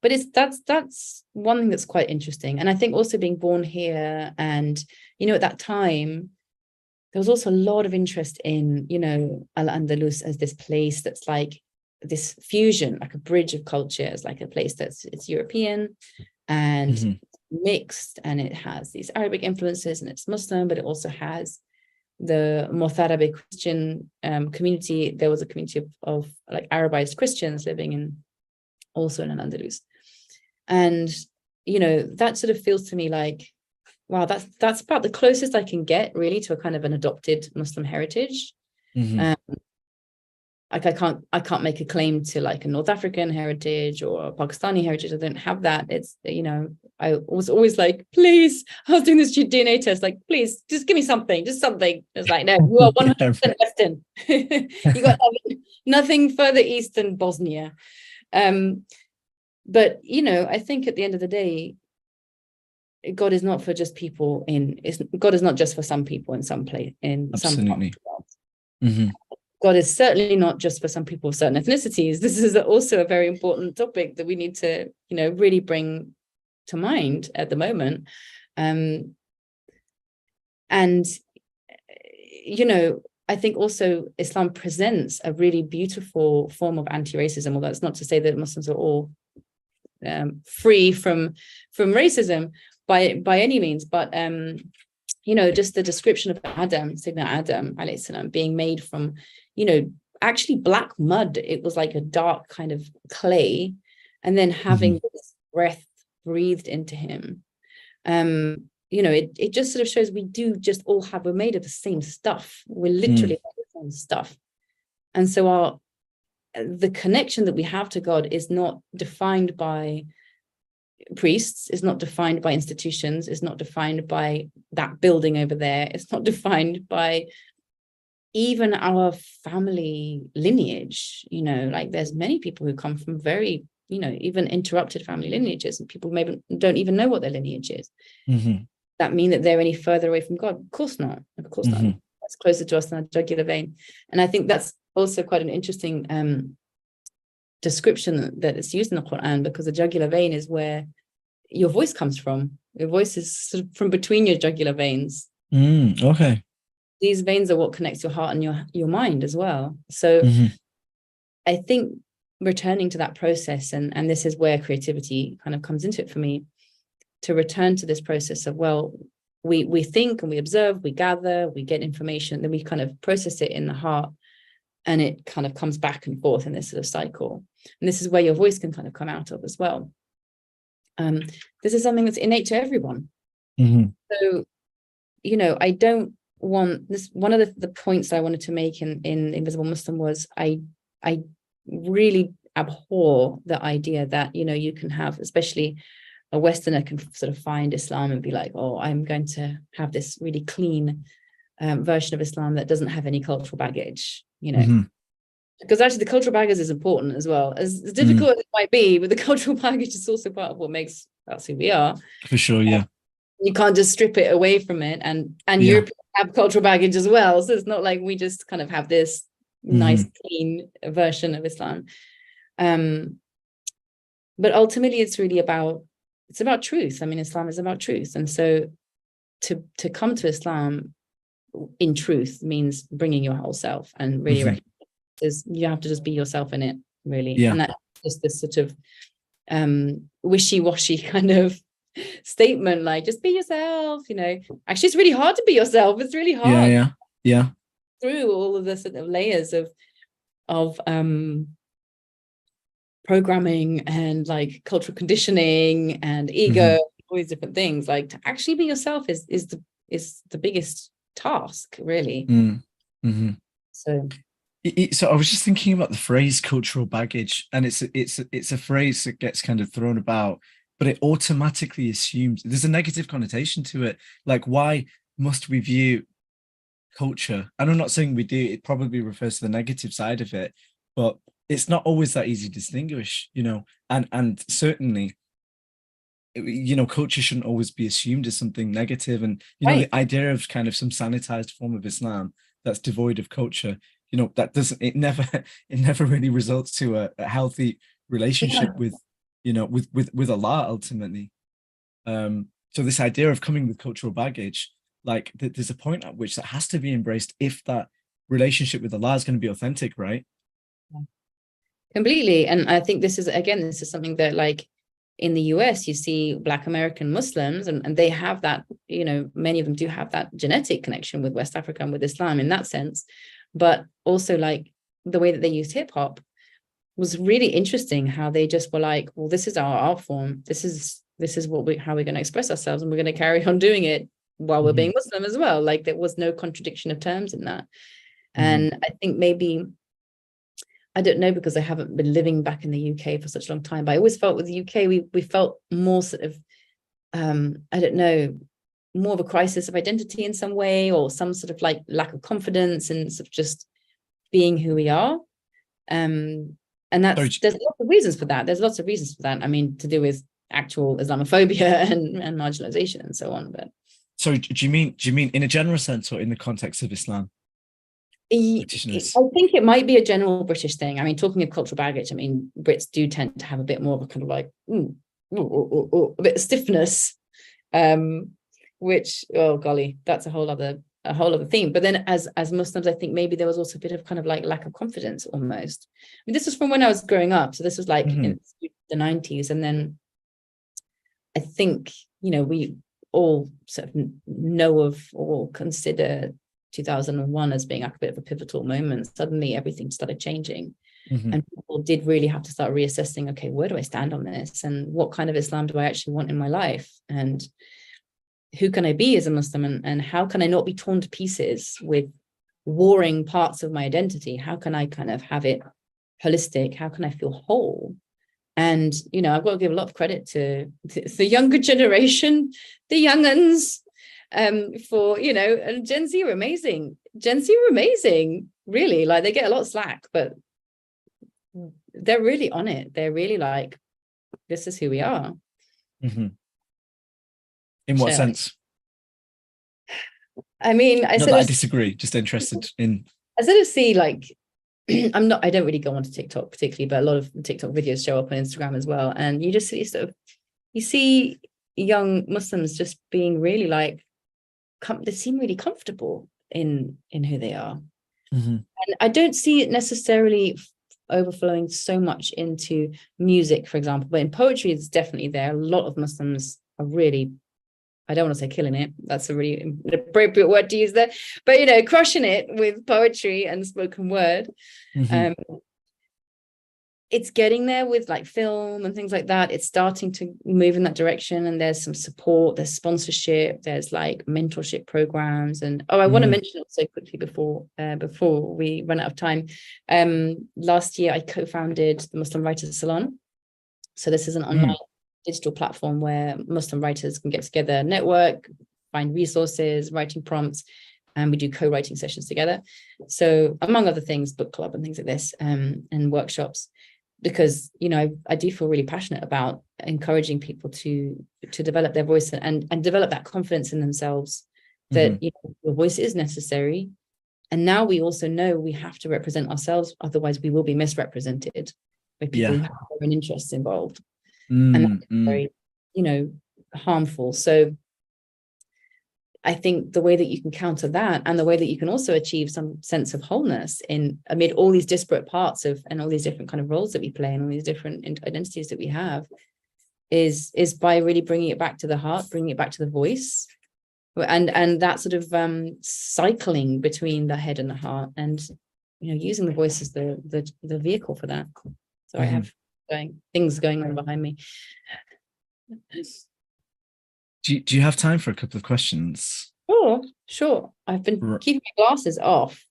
But that's one thing that's quite interesting. And I think also being born here, and you know, at that time there was also a lot of interest in, you know, Al-Andalus as this place that's like this fusion, like a bridge of cultures, like a place it's European and mixed, and it has these Arabic influences, and it's Muslim, but it also has the Motharabe Christian community. There was a community of like Arabized Christians living in also in Al-Andalus. And, you know, that sort of feels to me like, wow, that's about the closest I can get really to a kind of an adopted Muslim heritage. Like I can't make a claim to like a North African heritage or a Pakistani heritage. I don't have that. It's, you know, I was always like, please, I was doing this DNA test, like, please, just give me something, just something. It's like, no, you are 100% Western. You got nothing further east than Bosnia. But, you know, I think at the end of the day, God is not for just people God is not just for some people in some place, in some part of the world. God is certainly not just for some people of certain ethnicities. This is also a very important topic that we need to, you know, really bring to mind at the moment. And, you know, I think also Islam presents a really beautiful form of anti-racism, although it's not to say that Muslims are all free from racism by any means, but you know, just the description of Adam, Sayyidina Adam alayhi salam, being made from, you know, actually black mud. It was like a dark kind of clay, and then having this breath breathed into him. You know, it just sort of shows we do just all have, we're made of the same stuff. We're literally the same stuff. And so the connection that we have to God is not defined by priests, is not defined by institutions, is not defined by that building over there. It's not defined by even our family lineage. You know, like there's many people who come from very, you know, even interrupted family lineages, and people maybe don't even know what their lineage is. That mean that they're any further away from God? Of course not. Of course not. That's closer to us than a jugular vein. And I think that's also quite an interesting description that is used in the Quran, because the jugular vein is where your voice comes from. Your voice is sort of from between your jugular veins. Okay. These veins are what connects your heart and your mind as well. So I think returning to that process, and this is where creativity kind of comes into it for me, to return to this process of, well, we think and we observe, we gather, we get information, then we kind of process it in the heart, and it kind of comes back and forth in this sort of cycle. And this is where your voice can kind of come out of as well. This is something that's innate to everyone. So, you know, I don't want this. One of the points I wanted to make in Invisible Muslim was I really abhor the idea that, you know, you can have, especially a Westerner can sort of find Islam and be like, oh, I'm going to have this really clean version of Islam that doesn't have any cultural baggage, you know. Because actually the cultural baggage is important as well. As difficult as it might be, but the cultural baggage is also part of what makes us who we are. For sure, yeah. You can't just strip it away from it. And Europeans have cultural baggage as well. So it's not like we just kind of have this nice, clean version of Islam. But ultimately, it's really about truth. I mean, Islam is about truth. And so to come to Islam in truth means bringing your whole self and really recognize you have to just be yourself in it, really. And that's just this sort of wishy-washy kind of statement, like just be yourself, you know. Actually, it's really hard to be yourself. It's really hard. Yeah. Through all of the sort of layers of programming and like cultural conditioning and ego, all these different things, like to actually be yourself is the biggest task, really. So I was just thinking about the phrase cultural baggage, and it's a phrase that gets kind of thrown about, but it automatically assumes there's a negative connotation to it. Like, why must we view culture? And I'm not saying we do, it probably refers to the negative side of it, but it's not always that easy to distinguish, you know, and certainly, you know, culture shouldn't always be assumed as something negative. And, you know, the idea of kind of some sanitized form of Islam that's devoid of culture, you know, that doesn't, it never really results to a healthy relationship with, you know, with Allah ultimately. So this idea of coming with cultural baggage, like there's a point at which that has to be embraced if that relationship with Allah is going to be authentic, right? Completely. And I think this is something that, like, in the US, you see Black American Muslims, and they have that, you know, many of them do have that genetic connection with West Africa and with Islam in that sense. But also, like, the way that they used hip hop was really interesting, how they just were like, well, this is our art form. This is how we're going to express ourselves, and we're going to carry on doing it while we're being Muslim as well. Like, there was no contradiction of terms in that. And I think maybe, I don't know, because I haven't been living back in the UK for such a long time, but I always felt with the UK, we felt more sort of, I don't know, more of a crisis of identity in some way, or some sort of like lack of confidence and sort of just being who we are. And there's lots of reasons for that. There's lots of reasons for that. I mean, to do with actual Islamophobia and marginalization and so on. But so do you mean in a general sense, or in the context of Islam? I think it might be a general British thing. I mean, talking of cultural baggage, I mean, Brits do tend to have a bit more of a kind of like a bit of stiffness, which, oh golly, that's a whole other theme. But then as Muslims, I think maybe there was also a bit of kind of like lack of confidence almost. I mean, this was from when I was growing up, so this was like in the 90s, and then I think, you know, we all sort of know of or consider 2001 as being like a bit of a pivotal moment. Suddenly everything started changing, and people did really have to start reassessing, okay, where do I stand on this, and what kind of Islam do I actually want in my life, and who can I be as a Muslim, and how can I not be torn to pieces with warring parts of my identity? How can I kind of have it holistic? How can I feel whole? And, you know, I've got to give a lot of credit to the younger generation, the younguns, for, you know, and Gen Z are amazing. Really. Like, they get a lot of slack, but they're really on it. They're really like, this is who we are. In what sense? I mean, Not that I disagree, just interested in. I sort of see, like, I don't really go onto TikTok particularly, but a lot of TikTok videos show up on Instagram as well. And you just see you see young Muslims just being really like, they seem really comfortable in who they are. And I don't see it necessarily overflowing so much into music, for example, but in poetry, it's definitely there. A lot of Muslims are really, I don't want to say killing it, that's a really appropriate word to use there, but, you know, crushing it with poetry and spoken word. It's getting there with like film and things like that. It's starting to move in that direction, and there's some support, there's sponsorship, there's like mentorship programs. And I want to mention also quickly before we run out of time, last year I co-founded the Muslim Writers Salon. So this is an online digital platform where Muslim writers can get together, network, find resources, writing prompts, and we do co-writing sessions together. So among other things, book club and things like this, and workshops, because, you know, I do feel really passionate about encouraging people to develop their voice and develop that confidence in themselves that, you know, your voice is necessary. And now we also know we have to represent ourselves, otherwise we will be misrepresented by people who have their own interests involved. And that's very, you know, harmful. So I think the way that you can counter that, and the way that you can also achieve some sense of wholeness amid all these disparate parts of, and all these different kind of roles that we play and all these different identities that we have, is by really bringing it back to the heart, bringing it back to the voice, and that sort of cycling between the head and the heart, and, you know, using the voice as the vehicle for that. So I have things going on behind me. Do you have time for a couple of questions? Oh, sure. I've been keeping my glasses off.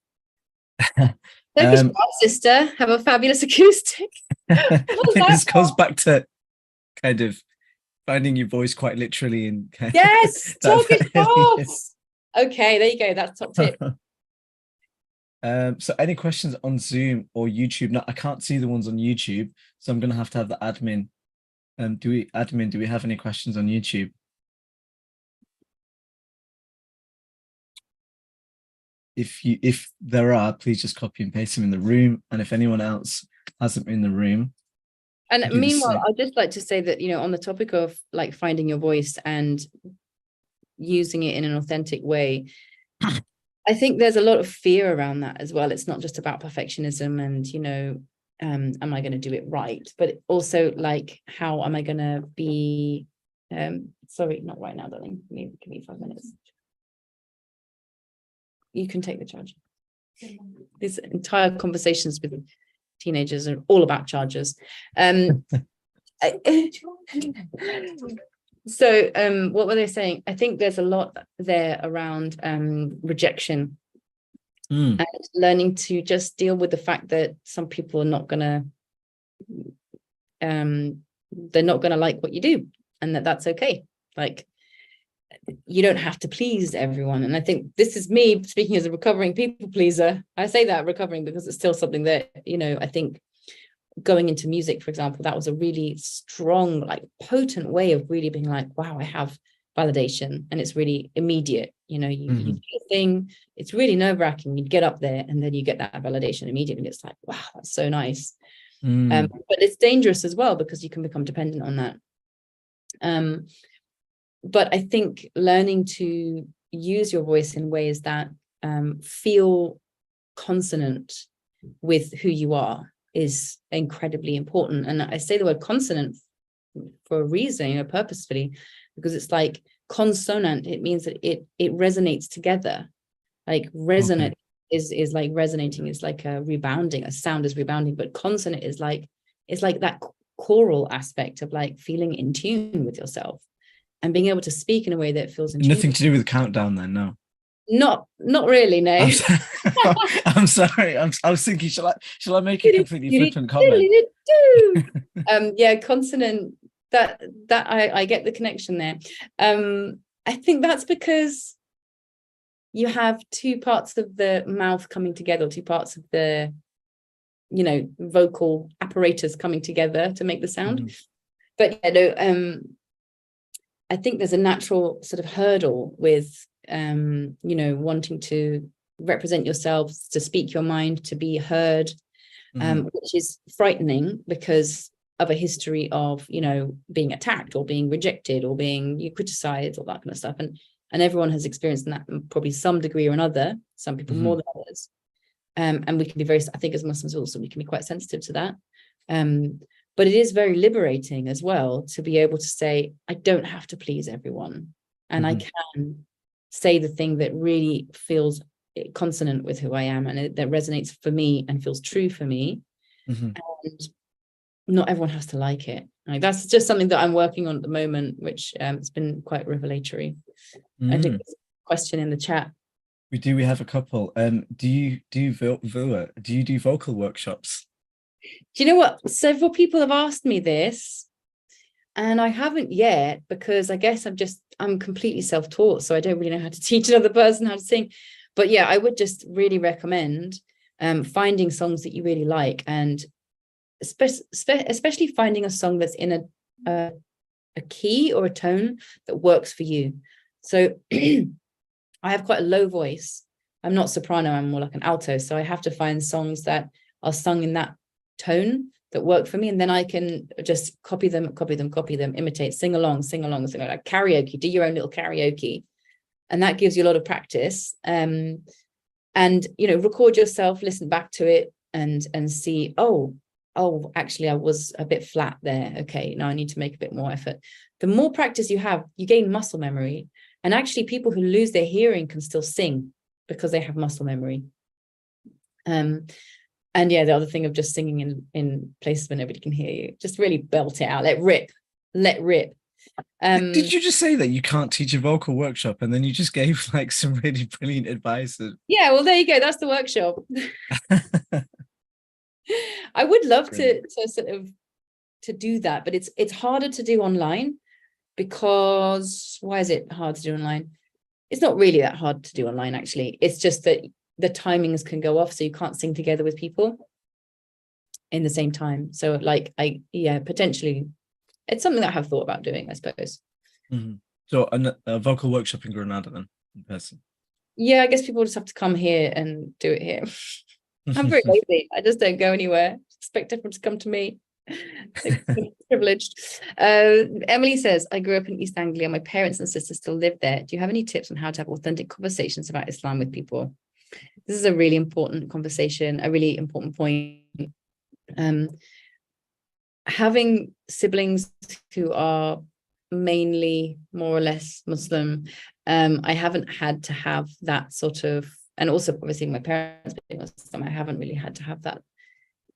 Sister, have a fabulous acoustic. I think this goes back to kind of finding your voice quite literally, and yes, talking fast. Okay, there you go. That's top tip. So any questions on Zoom or YouTube? No, I can't see the ones on YouTube, so I'm going to have the admin. Do we have any questions on YouTube? If there are, please just copy and paste them in the room. And if anyone else has them in the room. And meanwhile, I'd just like to say that, you know, on the topic of like finding your voice and using it in an authentic way, I think there's a lot of fear around that as well. It's not just about perfectionism and, you know, am I going to do it right? But also, like, how am I going to be, sorry, not right now, darling. Give me 5 minutes. You can take the charge. These entire conversations with teenagers are all about chargers. So what were they saying? I think there's a lot there around rejection and learning to just deal with the fact that some people are not gonna they're not gonna like what you do, and that's okay. Like, you don't have to please everyone. And I think this is me speaking as a recovering people pleaser. I say that recovering because it's still something that, you know, I think going into music, for example, that was a really strong, like potent way of really being like, wow, I have validation, and it's really immediate. You know, you do a thing, it's really nerve-wracking. You get up there and then you get that validation immediately. It's like, wow, that's so nice. But it's dangerous as well, because you can become dependent on that. but I think learning to use your voice in ways that feel consonant with who you are is incredibly important. And I say the word consonant for a reason, purposefully, because it's like consonant. It means that it resonates together. Like resonate is like resonating, is like a rebounding. A sound is rebounding, but consonant is like, it's like that choral aspect of like feeling in tune with yourself and being able to speak in a way that feels in tune. Nothing to do with the countdown then, no. Not really, no. I'm sorry. I was thinking, shall I make a completely flippant comment? Yeah, consonant. That I get the connection there. I think that's because you have two parts of the mouth coming together, two parts of the, vocal apparatus coming together to make the sound. Mm-hmm. But I think there's a natural sort of hurdle with wanting to represent yourselves, to speak your mind, to be heard, which is frightening because of a history of being attacked or being rejected or being criticized, all that kind of stuff, and everyone has experienced that in probably some degree or another, some people more than others, and we can be very, I think as Muslims also, we can be quite sensitive to that, but it is very liberating as well to be able to say, I don't have to please everyone, and I can say the thing that really feels consonant with who I am, and that resonates for me and feels true for me. And not everyone has to like it. Like, that's just something that I'm working on at the moment, which it's been quite revelatory. I think there's a question in the chat. We have a couple. Do you do vocal workshops? Do you know what? Several people have asked me this, and I haven't yet, because I guess I'm completely self-taught, so I don't really know how to teach another person how to sing. But yeah, I would just really recommend finding songs that you really like, and especially finding a song that's in a key or a tone that works for you. So I have quite a low voice. I'm not soprano, I'm more like an alto. So I have to find songs that are sung in that tone that work for me. And then I can just copy them, imitate, sing along, like karaoke, do your own little karaoke. And that gives you a lot of practice. And, record yourself, listen back to it and see, oh, actually, I was a bit flat there. Okay, now I need to make a bit more effort. The more practice you have, you gain muscle memory. And actually, people who lose their hearing can still sing because they have muscle memory. And yeah, the other thing of just singing in places where nobody can hear you, just really belt it out, let rip. Did you just say that you can't teach a vocal workshop, and then you just gave like some really brilliant advice? Yeah, well, there you go. That's the workshop. I would love to sort of to do that, but it's harder to do online. Because why is it hard to do online? It's not really that hard to do online, actually. It's just that the timings can go off, so you can't sing together with people in the same time. So potentially it's something that I have thought about doing, I suppose. So a vocal workshop in Granada then, in person? Yeah, I guess people just have to come here and do it here. I'm very lazy. I just don't go anywhere. Expect everyone to come to me. Privileged. Emily says, I grew up in East Anglia. My parents and sisters still live there. Do you have any tips on how to have authentic conversations about Islam with people? This is a really important conversation, a really important point. Having siblings who are mainly more or less Muslim, I haven't had to have that sort of, and also obviously my parents being Muslim, I haven't really had to have that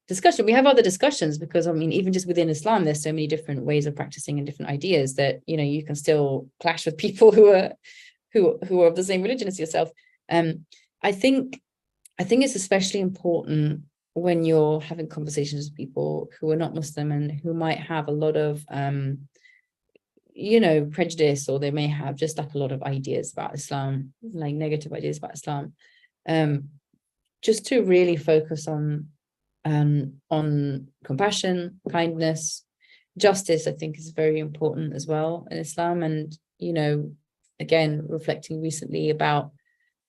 discussion. We have other discussions because, I mean, even just within Islam, there's so many different ways of practicing and different ideas that, you can still clash with people who are of the same religion as yourself. I think it's especially important when you're having conversations with people who are not Muslim and who might have a lot of, prejudice, or they may have just like a lot of ideas about Islam, like negative ideas about Islam, just to really focus on compassion, kindness, justice. I think is very important as well in Islam. And, again, reflecting recently about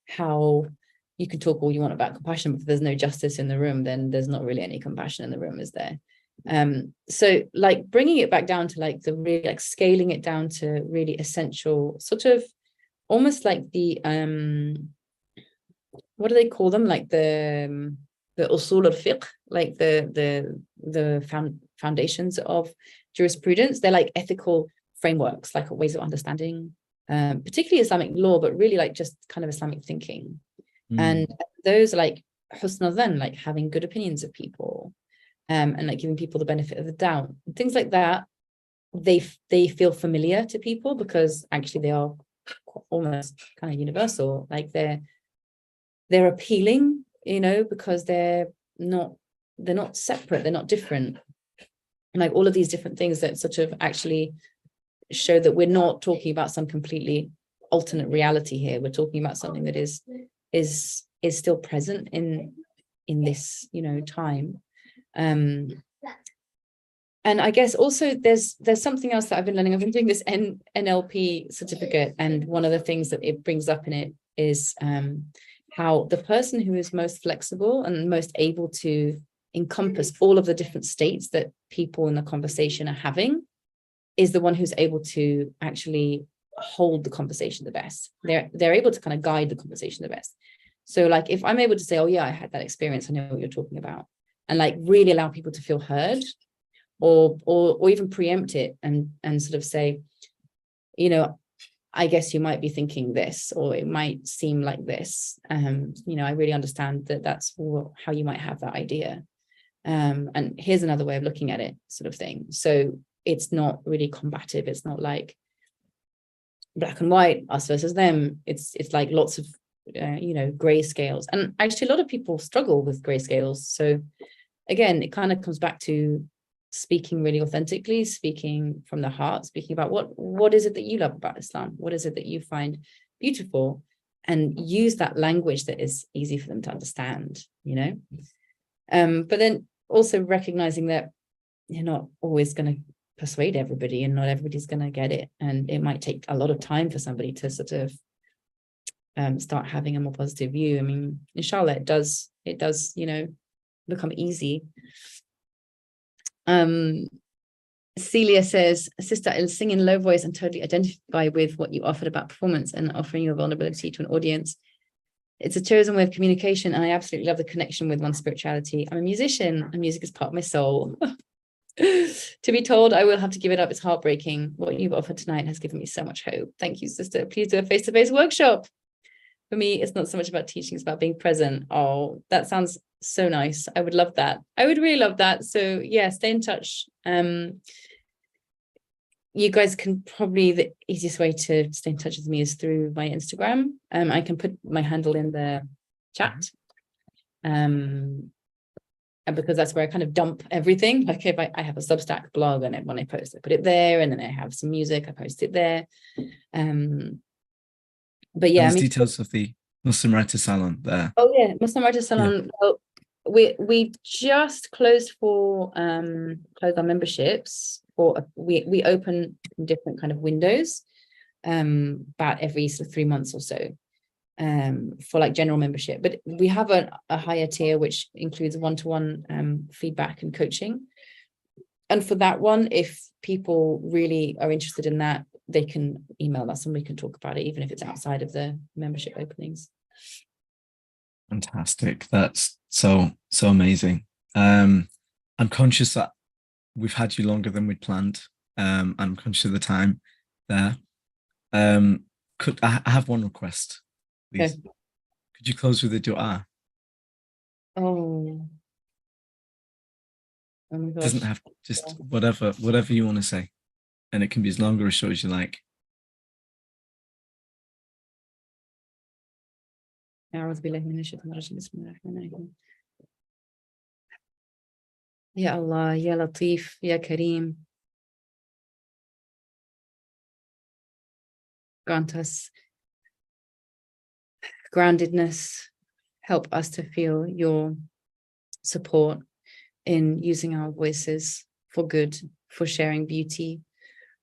how you can talk all you want about compassion, but if there's no justice in the room, then there's not really any compassion in the room, is there? So like bringing it back down to like the really like scaling it down to really essential sort of almost like the what do they call them, like the usul al-fiqh, like the foundations of jurisprudence. They're like ethical frameworks, like ways of understanding particularly Islamic law, but really like just kind of Islamic thinking. And those are like husn al-dhan, like having good opinions of people, and like giving people the benefit of the doubt, things like that. They feel familiar to people because actually they are almost kind of universal. Like they're appealing, you know, because they're not separate, they're not different. And like all of these different things that sort of actually show that we're not talking about some completely alternate reality here. We're talking about something that is still present in this, you know, time. And I guess also there's something else that I've been learning. I've been doing this NLP certificate, and one of the things that it brings up in it is how the person who is most flexible and most able to encompass all of the different states that people in the conversation are having is the one who's able to actually hold the conversation the best. They're able to kind of guide the conversation the best. So like if I'm able to say, oh yeah, I had that experience, I know what you're talking about, and like really allow people to feel heard, or even preempt it and sort of say, you know, I guess you might be thinking this, or it might seem like this. You know, I really understand that that's how you might have that idea. And here's another way of looking at it, sort of thing. So it's not really combative. It's not like black and white, us versus them. It's like lots of, you know, gray scales. And actually a lot of people struggle with gray scales. So again, it kind of comes back to speaking really authentically, speaking from the heart, speaking about what is it that you love about Islam? What is it that you find beautiful? And use that language that is easy for them to understand, you know? But then also recognizing that you're not always going to persuade everybody, and not everybody's going to get it. And it might take a lot of time for somebody to sort of start having a more positive view. I mean, inshallah, it does, you know, become easy. Celia says, Sister, I'll sing in low voice and totally identify with what you offered about performance and offering your vulnerability to an audience. It's a chosen way of communication, and I absolutely love the connection with one's spirituality. I'm a musician, and music is part of my soul. To be told I will have to give it up, it's heartbreaking. What you've offered tonight has given me so much hope. Thank you, sister. Please do a face-to-face workshop. For me, it's not so much about teaching, it's about being present. Oh, that sounds so nice. I would love that. I would really love that. So yeah, stay in touch. You guys can probably, the easiest way to stay in touch with me is through my Instagram. I can put my handle in the chat. And because that's where I kind of dump everything. Like if I have a Substack blog, and when I post, I put it there, and then I have some music, I post it there. But yeah, there's details of the Muslim Writer Salon there. Oh yeah, Muslim Writer Salon. Yeah. Well, we just closed for closed our memberships, or we open different kind of windows about every sort of 3 months or so, for like general membership. But we have a higher tier which includes one-to-one feedback and coaching. And for that one, if people really are interested in that, they can email us and we can talk about it, even if it's outside of the membership openings. Fantastic. That's so amazing. I'm conscious that we've had you longer than we'd planned. I'm conscious of the time there. Could I have one request, please? Okay. Could you close with a dua? Oh my gosh. Doesn't have to, just whatever you want to say, and it can be as long or as short as you like. Ya Allah, Ya Latif, Ya Kareem. Grant us groundedness. Help us to feel your support in using our voices for good, for sharing beauty,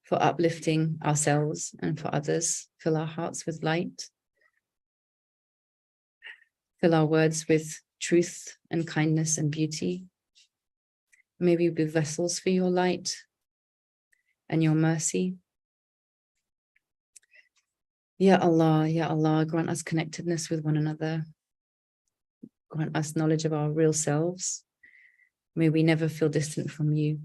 for uplifting ourselves and for others. Fill our hearts with light. Fill our words with truth and kindness and beauty. May we be vessels for your light and your mercy. Ya Allah, grant us connectedness with one another. Grant us knowledge of our real selves. May we never feel distant from you.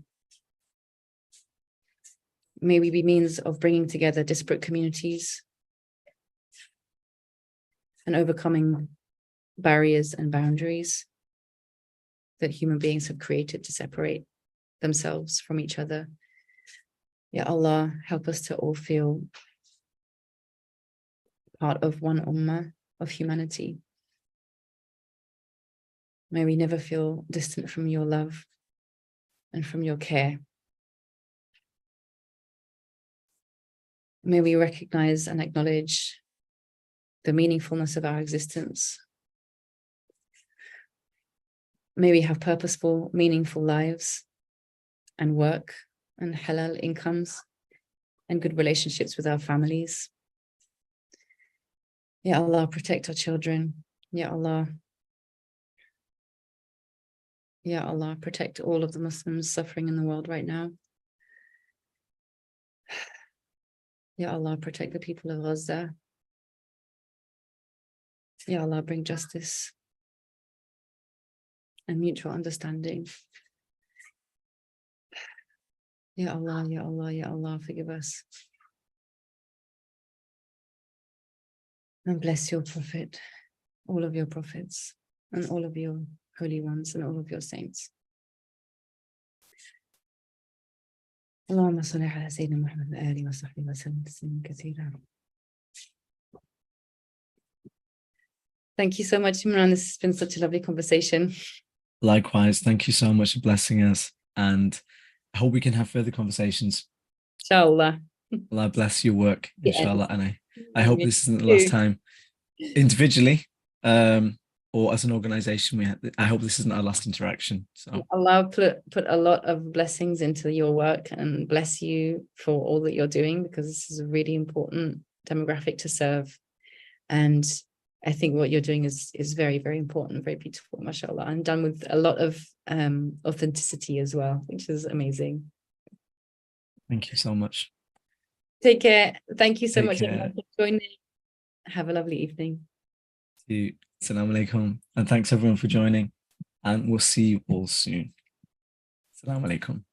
May we be means of bringing together disparate communities and overcoming barriers and boundaries that human beings have created to separate themselves from each other. Ya Allah, help us to all feel part of one ummah of humanity. May we never feel distant from your love and from your care. May we recognize and acknowledge the meaningfulness of our existence. May we have purposeful, meaningful lives and work and halal incomes and good relationships with our families. Ya Allah, protect our children. Ya Allah. Ya Allah, protect all of the Muslims suffering in the world right now. Ya Allah, protect the people of Gaza. Ya Allah, bring justice and mutual understanding. Ya Allah, Ya Allah, Ya Allah, forgive us. And bless your prophet, all of your prophets, and all of your holy ones, and all of your saints. اللهم صل على سيدنا محمد وآله وصحبه وسلم تسليما كثيرا. Thank you so much, Imran. This has been such a lovely conversation. Likewise, thank you so much for blessing us, and I hope we can have further conversations. Inshallah. Allah bless your work, Yeah. inshallah, and I hope this isn't the last time individually or as an organization I hope this isn't our last interaction. So Allah put a lot of blessings into your work and bless you for all that you're doing, because this is a really important demographic to serve. And I think what you're doing is very, very important, very beautiful, mashallah, and done with a lot of authenticity as well, which is amazing. thank you so much. Take care. Thank you so Take much care. for joining. Have a lovely evening. Assalamu alaikum, and thanks everyone for joining, and we'll see you all soon. Assalamu alaikum.